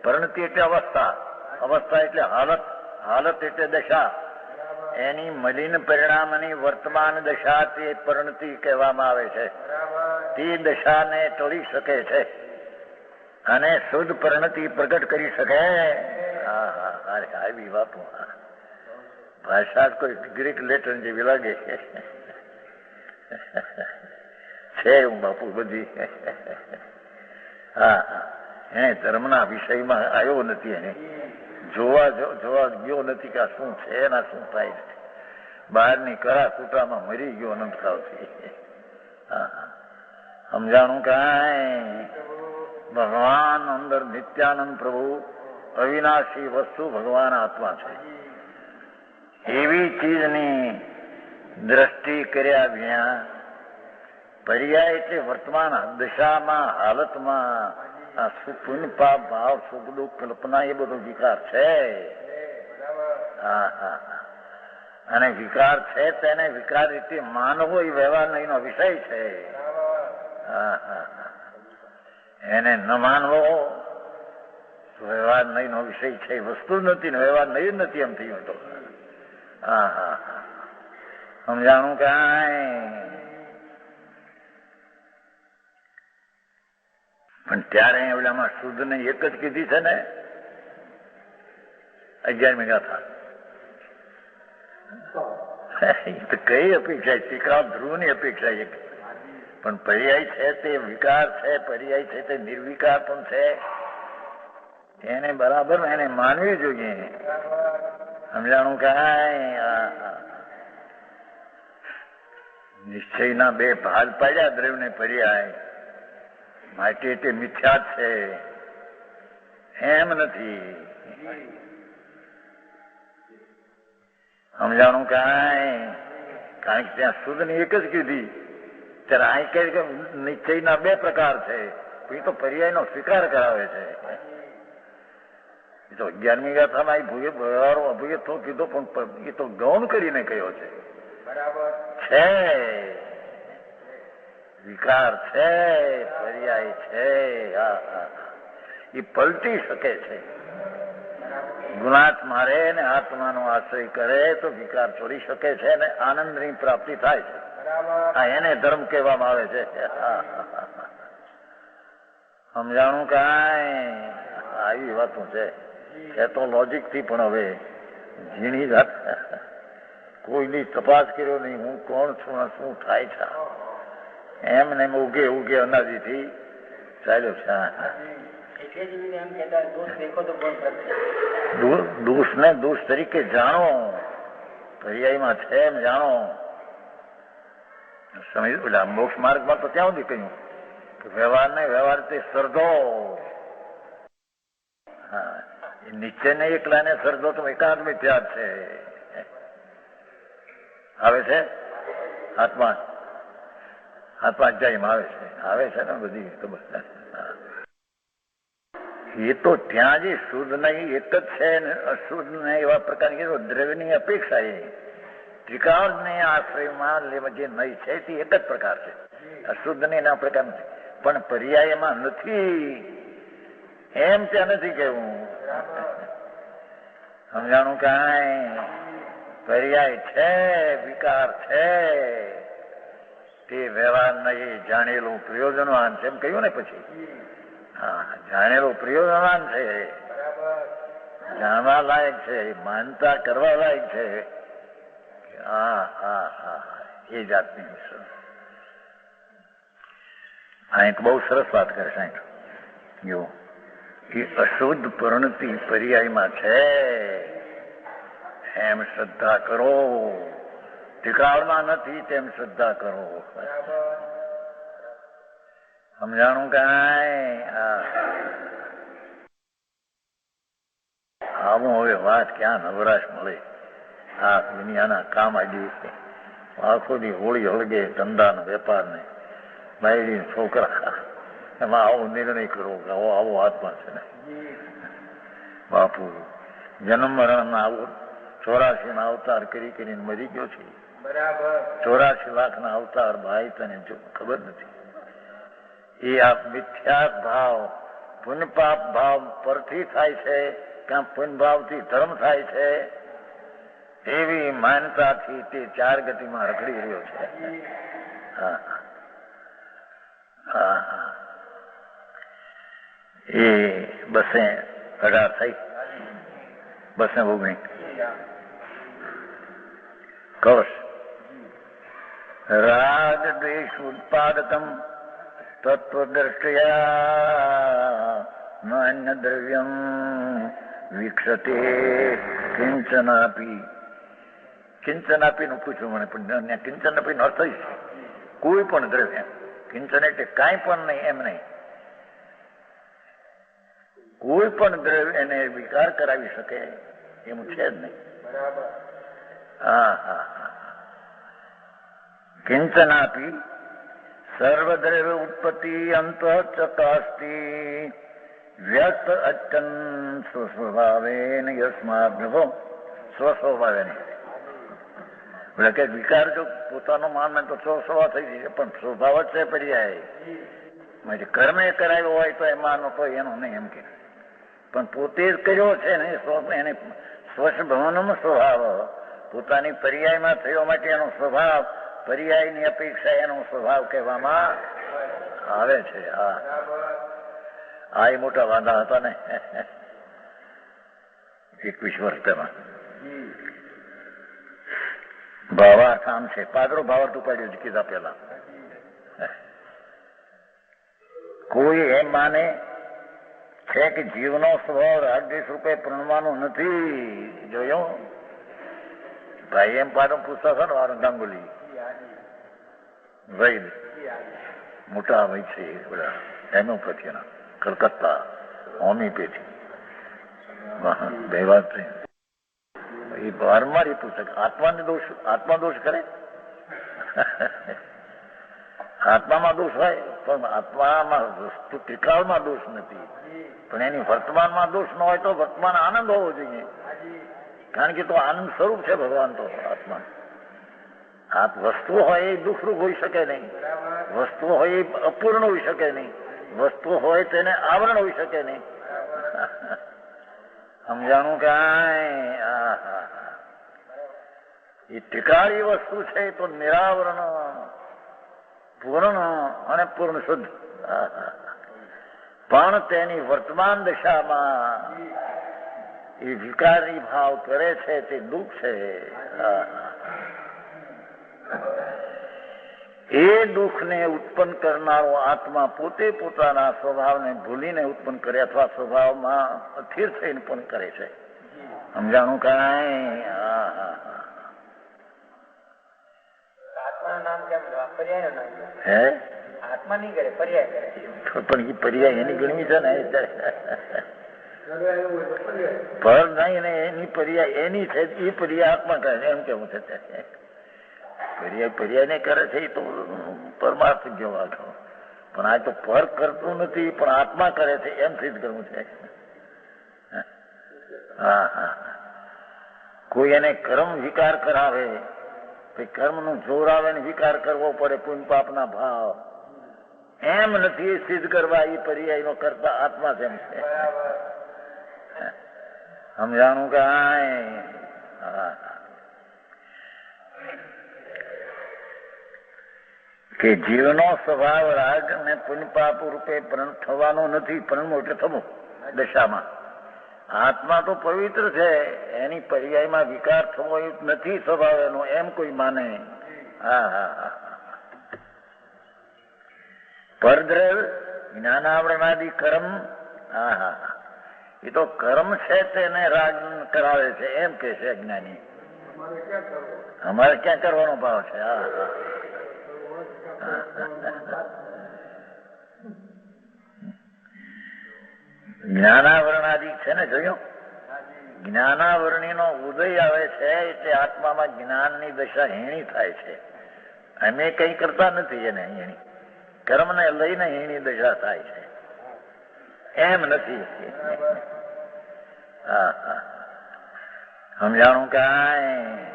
પ્રણતિ એટલે અવસ્થા, અવસ્થા એટલે હાલત, હાલત એટલે દશા. એની મલિન પરિણામની વર્તમાન દશા તે પ્રણતિ કહેવામાં આવે છે. તે દશાને ટળી શકે છે અને શુદ્ધ પ્રણતિ પ્રગટ કરી શકે. હા હા, આવી વાતો ભાષા કોઈ ગ્રીક લેટર જેવી લાગે છે હું બાપુ બધી. હા હા, એને ધર્મના વિષયમાં આવ્યો નથી, એને જોવા ગયો નથી કે આ શું છે એના શું થાય છે. બહારની કરા કૂટામાં મરી ગયો અનંત કાળથી. હા હા, સમજાણું કાંઈ? ભગવાન અંદર નિત્યાનંદ પ્રભુ અવિનાશી વસ્તુ ભગવાન આત્મા છે. એવી ચીજની દ્રષ્ટિ કર્યા વિના પર્યાય એટલે વર્તમાન દશામાં, હાલતમાં આ સુખ પાપ ભાવ સુખ દુઃખ કલ્પના એ બધો વિકાર છે. હા હા, અને વિકાર છે તેને વિકાર રીતે માનવો એ વ્યવહાર નહીંનો વિષય છે. હા હા, એને ન માનવો વ્યવહાર નહીંનો વિષય છે. વસ્તુ નથી ને વ્યવહાર નહીં નથી એમ થયું તો. હા હા, સમજાણું કાંઈ? પણ ત્યારે ઓલામાં શુદ્ધ ને એક જ કીધી છે ને 11મી ગાથા. તો કઈ અપેક્ષા? ટીકા ધ્રુવની અપેક્ષા છે. પણ પર્યાય છે તે વિકાર છે, પર્યાય છે તે નિર્વિકાર પણ છે. એને બરાબર એને માનવી જોઈએ. સમજાણું કાંઈ? નિશ્ચયના બે ભાગ પાડ્યા દ્રવ્ય ને પર્યાય માટે તે મિથ્યા છે એમ નથી. સમજાણું કાંઈ? કારણ કે ત્યાં શુદ્ધ ની એક જ કીધી, ત્યારે અહીં કહે કે નિશ્ચયના બે પ્રકાર છે. એ તો પર્યાયનો સ્વીકાર કરાવે છે. એ તો 11મી ગાથામાં અભુગે તો કીધો, પણ એ તો ગૌણ કરીને કહ્યો છે. છે વિકાર છે, પર્યાય છે. એ પલટી શકે છે. ગુણાત મારે ને આત્માનો આશ્રય કરે તો વિકાર છોડી શકે છે ને આનંદની પ્રાપ્તિ થાય છે. એને ધર્મ કહેવામાં આવે છે. સમજાણું કાંઈ? આવી વાતો છે. એ તો લોજિક થી પણ હવે ઝીણી જાત, કોઈની તપાસ કર્યો નહીં હું કોણ છું, શું થાય છે, એમને ઉગે ઉગે અનાદિથી ચાલ્યો છે. દોષને દોષ તરીકે જાણો, પર્યાયમાં છે એમ જાણો. સમજ પેલા મોક્ષ માર્ગમાં તો ત્યાં સુધી કહ્યું કે વ્યવહાર ને વ્યવહાર તે સરધો. હા, નીચે ને એકલા ને સરધો તો એકાંત મિથ્યા છે. આવે છે આત્મા અધ્યાયમાં આવે છે ને બધી ખબર. એ તો ત્યાં જે શુદ્ધ નહીં એક જ છે ને અશુદ્ધ ને એવા પ્રકારની દ્રવ્યની અપેક્ષા એ ત્રિકાળ ને આશ્રયમાં જે નહીં છે તે એક જ પ્રકાર છે. અશુદ્ધ ને એના પ્રકાર નથી, પણ પર્યાયમાં નથી એમ ત્યાં નથી કહેવું. સમજાણું કાંઈ? પર્યાય છે, વિકાર છે, તે વ્યવહાર નહીં જાણેલું પ્રયોજનવાન છે એમ કહ્યું ને પછી. હા, જાણેલું પ્રયોજનવાન છે, જાણવા લાયક છે, માનતા કરવા લાયક છે. હા હા હા, એ જાતની આ એક બહુ સરસ વાત કરે સાહેબ. જો એ અશુદ્ધ પ્રણતિ પર્યાયમાં છે એમ શ્રદ્ધા કરો, ટીકાળમાં નથી તેમ શ્રદ્ધા કરો. સમજાણું કાંઈ? આવું હવે વાત ક્યાં નવરાશ મળે. આ દુનિયાના કામ આવી આખો દી હોળી હળગે ધંધા ને વેપાર ને ભાઈ છોકરા એમાં આવો નિર્ણય કરવો કે આવો આત્મા છે ને બાપુ જન્મ મરણ આવો 84 ના અવતાર કરીને મરી ગયો છે. 84 લાખના અવતાર ભાઈ તને જો ખબર નથી. એ આ મિથ્યા ભાવ પુણ્ય પાપ ભાવ પરથી થાય છે ક્યાં પુણ્ય ભાવથી ધર્મ થાય છે એવી માન્યતાથી તે 4 ગતિમાં રખડી રહ્યો છે. હા હા એ 218 થઈ 219 કૌશ રાગ દ્વેષ ઉત્પાદકમ તત્વદ્રષ્ટયા નાન્ય દ્રવ્યમ વિક્ષતે કિંચનાપી. કિંચનાપી નું પૂછ્યું મને, પણ કિંચનાપી નો અર્થ કોઈ પણ દ્રવ્ય. કિંચન એટલે કાંઈ પણ નહીં એમ નહીં. કોઈ પણ દ્રવ્ય એને વિકાર કરાવી શકે એમ છે જ નહીં. હા હા કિંચનાપી સર્વદ્રવ્ય ઉત્પત્તિ અંત ચકાસ્તી વ્યક્ત અચન સ્વસ્વભાવેન યસ્માભ્યો સ્વસ્વભાવેન. એટલે કે વિકાર જો પોતાનો માન તો સ્વસ્વભાવ થઈ જશે, પણ સ્વભાવ જ છે પર્યાય. કર્મે કરાયો હોય તો એમાંનો તો એનો નહીં એમ કે, પણ પોતે જ કર્યો છે ને એને સ્વસ્વભાવનો સ્વભાવ પોતાની પર્યાયમાં થયો માટે એનો સ્વભાવ પર્યાયની અપેક્ષા એનો સ્વભાવ કહેવામાં આવે છે. આ એ મોટા વાંધા હતા ને 21 વર્ષ પહેલા. ભાવાર્થ આમ છે, પાદરો ભાવાર્થ ઉપાડ્યો કીધા પેલા. કોઈ એમ માને છે કે જીવનો સ્વભાવ રાગદ્વેષ રૂપે પ્રણવાનો નથી. જોયું ભાઈ એમ પાડો પૂછતા હતા ને વારો ગાંગુલી વૈદ મોટા વૈદ છે બધા એમોપેથીના કલકત્તા હોમિયોપેથી બે વાત એ વારંવાર એ પૂછે આત્મા દોષ કરે. આત્મામાં દોષ હોય પણ આત્મામાં વસ્તુ ટીકાળમાં દોષ નથી, પણ એની વર્તમાનમાં દોષ ન હોય તો વર્તમાન આનંદ હોવો જોઈએ, કારણ કે તો આનંદ સ્વરૂપ છે ભગવાન. તો આત્મા વસ્તુ હોય એ દુઃખરૂપ હોઈ શકે નહીં, વસ્તુ હોય એ અપૂર્ણ હોઈ શકે નહીં, વસ્તુ હોય તેને આવરણ હોઈ શકે નહીં. સમજાણું કાંઈ એ ટીકાળી વસ્તુ છે તો નિરાવરણ પૂર્ણ અને પૂર્ણ શુદ્ધ, પણ તેની વર્તમાન દશામાં એ વિકારી ભાવ કરે છે તે દુઃખ છે. એ દુઃખને ઉત્પન્ન કરનારો આત્મા પોતે પોતાના સ્વભાવને ભૂલીને ઉત્પન્ન કરે અથવા સ્વભાવમાં અસ્થિર થઈને પણ કરે છે. સમજાણું કાંઈ? હે આત્મા નહીં કરે, પર્યાય કરે. પણ એ પર્યાય એની ગણવી છે ને પર નહીં ને એની પર્યાય એની છે એ પર્યાય આત્મા કરે એમ કેવું છે. પર્યાય ને કરે છે એ તો પરમાર્થ જેવા છો, પણ આ તો પર કરતું નથી પણ આત્મા કરે છે એમ સિદ્ધ કરવું છે. હા હા કોઈ એને કર્મ વિકાર કરાવે, કર્મ નું જોર આવે ને વિકાર કરવો પડે પુણ્ય પાપ ના ભાવ, એમ નથી સિદ્ધ કરવા એ પર્યાય નો કરતા આત્મા જેમ છે. સમજાણું કાંઈ? કે જીવનો સ્વભાવ રાગ ને પુણ્ય પાપ રૂપે થવાનો નથી, પણ એટલે થવું દશામાં. આત્મા તો પવિત્ર છે, એની પર્યાયમાં વિકાર થવો એ નથી સ્વભાવ એનો, એમ કોઈ માને. હા હા હા પરદ્રવ જ્ઞાનાવરણાદિ કર્મ. હા હા એ તો કર્મ છે તેને રાગ કરાવે છે એમ કે છે જ્ઞાની. અમારે ક્યાં કરવાનો ભાવ છે? હા હા જ્ઞાનાવરણાદિ છે ને, જોયું? જ્ઞાનાવરણી નો ઉદય આવે છે એટલે આત્મામાં જ્ઞાન ની દશા હેણી થાય છે. અમે કઈ કરતા નથી એને હેણી. કર્મને લઈને એની દશા થાય છે, એમ નથી. સમજાણું કાંઈ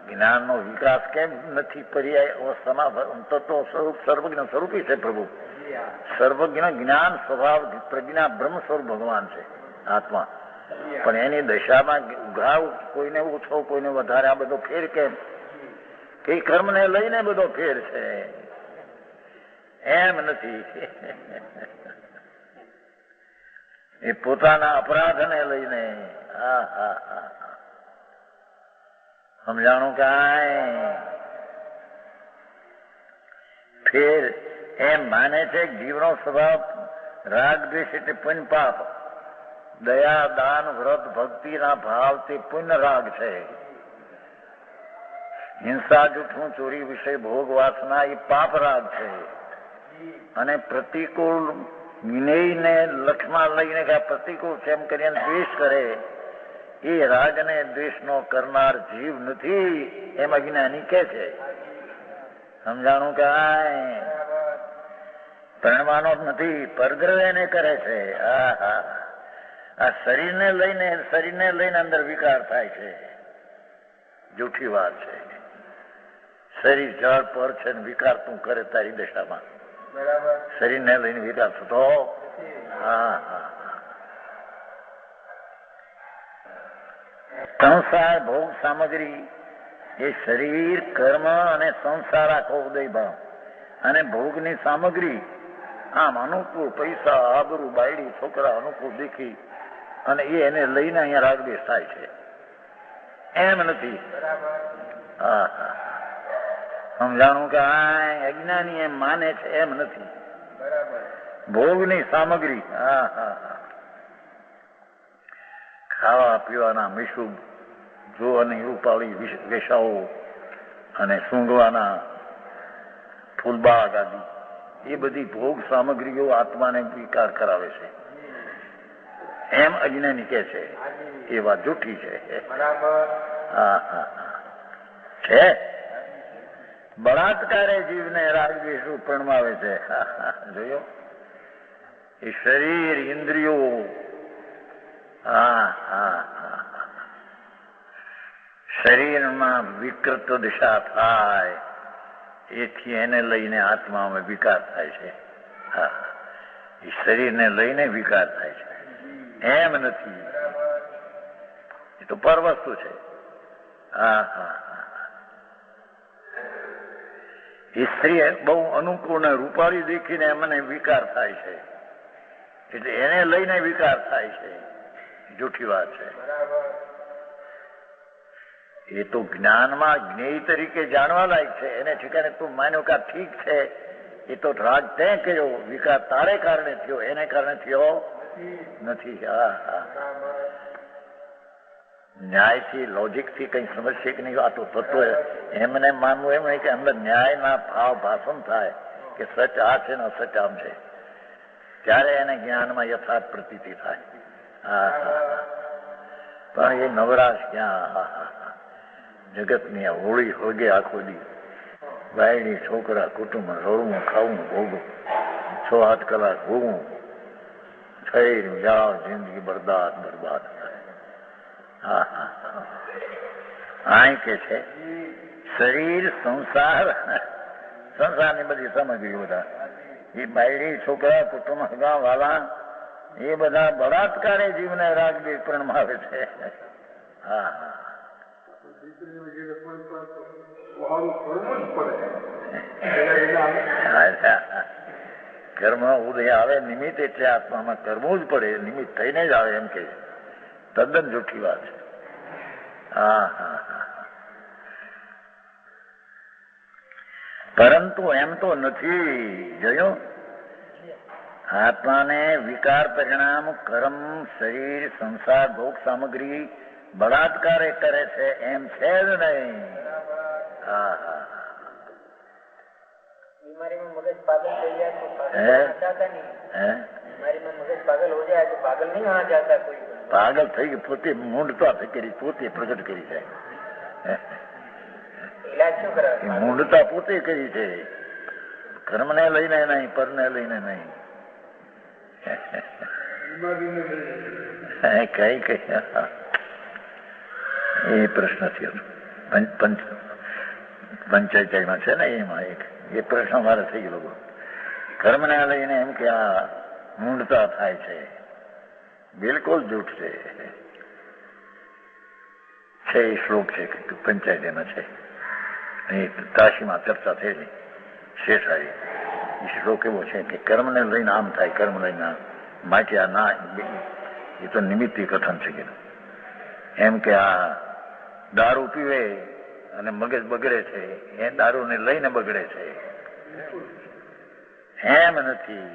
જ્ઞાન નો વિકાસ કેમ નથી? પર્યાય અવસ્થામાં તત્વ સ્વરૂપ સર્વજ્ઞ સ્વરૂપી છે પ્રભુ. સર્વજ્ઞ જ્ઞાન સ્વભાવ પ્રજ્ઞા બ્રહ્મ સ્વરૂપ ભગવાન છે આત્મા. પણ એની દશામાં ઉઘાવ કોઈને ઓછો કોઈને વધારે, આ બધો ફેર કેમ? એ કર્મને લઈને બધો ફેર છે, એમ નથી. એ પોતાના અપરાધને લઈને. સમજાણું કાંઈ? ફેર એમ માને છે કે જીવનો સ્વભાવ રાગ દ્વેષ એટલે પુણ્ય પાપ, દયા દાન વ્રત ભક્તિના ભાવ તે પુણ્ય રાગ છે. હિંસા જૂઠું ચોરી વિષય ભોગ વાસના એ પાપ રાગ છે. અને પ્રતિકૂળ વિનયને લક્ષમાં લઈને કે પ્રતિકૂળ છે એમ કરીને દ્વેષ કરે, એ રાગ ને દ્વેષ નો કરનાર જીવ નથી, એમ અજ્ઞાની કે છે. સમજાણું કાંઈ? પરણવાનો નથી, પરગ્રહ એને કરે છે. આ શરીરને લઈને અંદર વિકાર થાય છે, જૂઠી વાત છે. શરીર જળ પર છે ને વિકાર તું કરે તારી દશામાં. શરીરને લઈને વિકાર થતો. સંસાર ભોગ સામગ્રી એ શરીર કર્મ અને સંસાર આખો ઉદય ભાવ અને ભોગની સામગ્રી આમ અનુકૂળ પૈસા આબરૂ બાયડી છોકરા અનુકૂળ દેખી અને એને લઈને અહીંયા રાગદેશ થાય છે, એમ નથી. સમજાણું કે અજ્ઞાની એમ માને છે, એમ નથી. ભોગની સામગ્રી ખાવા પીવાના મિશુબ જોવાની રૂપાળી વેશાઓ અને સૂંઘવાના ફૂલબાગ આદિ એ બધી ભોગ સામગ્રીઓ આત્માને વિકાર કરાવે છે, એમ અજ્ઞાની કે છે. એ વાત જૂઠી છે. છે બળાત્કારે જીવને રાગદ્વેષ પ્રણમાવે છે. જોયો? એ શરીર ઇન્દ્રિયો શરીરમાં વિકૃત દિશા થાય, એથી એને લઈને આત્મામાં વિકાર થાય છે. એ શરીરને લઈને વિકાર થાય છે, એમ નથી. એ તો પર વસ્તુ છે. એ સ્ત્રી બહુ અનુકૂળ ને રૂપાળી દેખીને મને વિકાર થાય છે, એટલે એને લઈને વિકાર થાય છે. જૂઠી વાત છે. એ તો જ્ઞાનમાં જ્ઞેય તરીકે જાણવા લાયક છે. એને ઠેકાણે તું માન્યો કે ઠીક છે, એ તો રાગ તે કર્યો, વિકાર તારે કારણે થયો, એને કારણે થયો નથી. ન્યાયથી લોજિકથી કઈ સમજશે કે નહીં? આ તો તત્વ એમને માનવું એમ નહીં કે અંદર ન્યાયના ભાવ ભાષણ થાય કે સચ આ છે ને અસચ આમ છે, ત્યારે એને જ્ઞાનમાં યથાર્થ પ્રતીતિ થાય. પણ એ નવરાશ ક્યાં? જગતની હોળી હોગે આખો દી, બાયડી છોકરા કુટુંબ રડવું ખાવું ભોગવું, 6-8 કલાક ભોગવું, થઈ જાઓ જિંદગી બરબાદ. આ કે છે શરીર સંસારની બધી સામગ્રી બધા એ બાયડી છોકરા કુટુંબ હગા વાલા એ બધા બળાત્કારે જીવને રાગ દ્વેષ પ્રણમાવે છે. કર્મ ઉદય આવે નિમિત્ત એટલે આત્મામાં કરવું જ પડે, નિમિત્ત થઈને જ આવે એમ કે તદ્દન જૂઠી વાત છે. પરંતુ એમ તો નથી. જોયું? આત્માને વિકાર પરિણામ કર્મ શરીર સંસાર ભોગ સામગ્રી બળાત્કારે કરે છે એમ છે જ નહીં. बीमारी में मगज पागल हो जाए तो पागल जाता नहीं. बीमारी में मगज पागल हो जाए तो पागल नहीं वहां जाता कोई. પાગલ થઈ ગઈ પોતે મૂંઢતા કરી, પોતે પ્રગટ કરી છે. इलाज क्यों करा? મૂંઢતા પોતે કરી છે. કર્મને લઈને નહીં, પરને લઈને નહીં. કઈ કઈ એ પ્રશ્ન થયો પંચાયતમાં છે ને, એમાં એક એ પ્રશ્ન મારે થઈ ગયો. કર્મને લઈને એમ કે આ મૂંડતા થાય છે, બિલકુલ જૂઠ છે. એ શ્લોક છે પંચાયતીમાં છે, એ કાશીમાં ચર્ચા થયેલી શેષારી. એ શ્લોક એવો છે કે કર્મને લઈને આમ થાય, કર્મ લઈને આમ માટે આ ના, એ તો નિમિત્તિ કથન છે. એમ કે આ દારૂ પીવે અને મગજ બગડે છે, એ દારૂને લઈને બગડે છે, એમ નથી.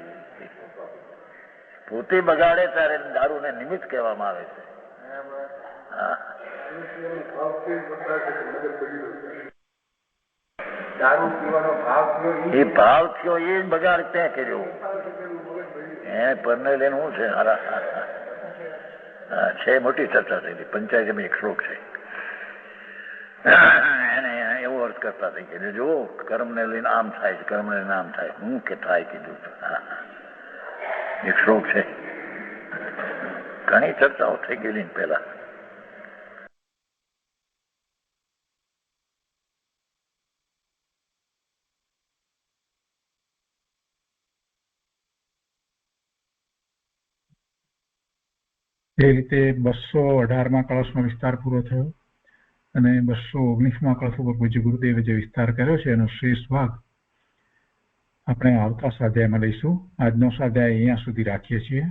પોતે બગાડે ત્યારે દારૂને નિમિત્ત કહેવામાં આવે છે. દારૂ પીવાનો ભાવ થયો, એ ભાવ થયો, એ બગાડ ત્યાં કર્યો. એને પરને લઈને શું છે? છે મોટી ચર્ચા થયેલી પંચાયતમાં. એક શ્લોક છે, એને એવો અર્થ કરતા થઈ કે જો કર્મને લઈને આમ થાય છે, કર્મને લઈને આમ થાય, હું કે થાય કીધું. એક શ્લોક છે, ઘણી ચર્ચાઓ થઈ ગયેલી પેલા. એ રીતે 218માં કળશનો વિસ્તાર પૂરો થયો અને 219માં કળશ ઉપર પૂજ્ય ગુરુદેવે જે વિસ્તાર કર્યો છે એનો શ્રેષ્ઠ ભાગ આપણે આવતા સ્વાધ્યાયમાં લઈશું. આજનો સ્વાધ્યાય અહીંયા સુધી રાખીએ છીએ.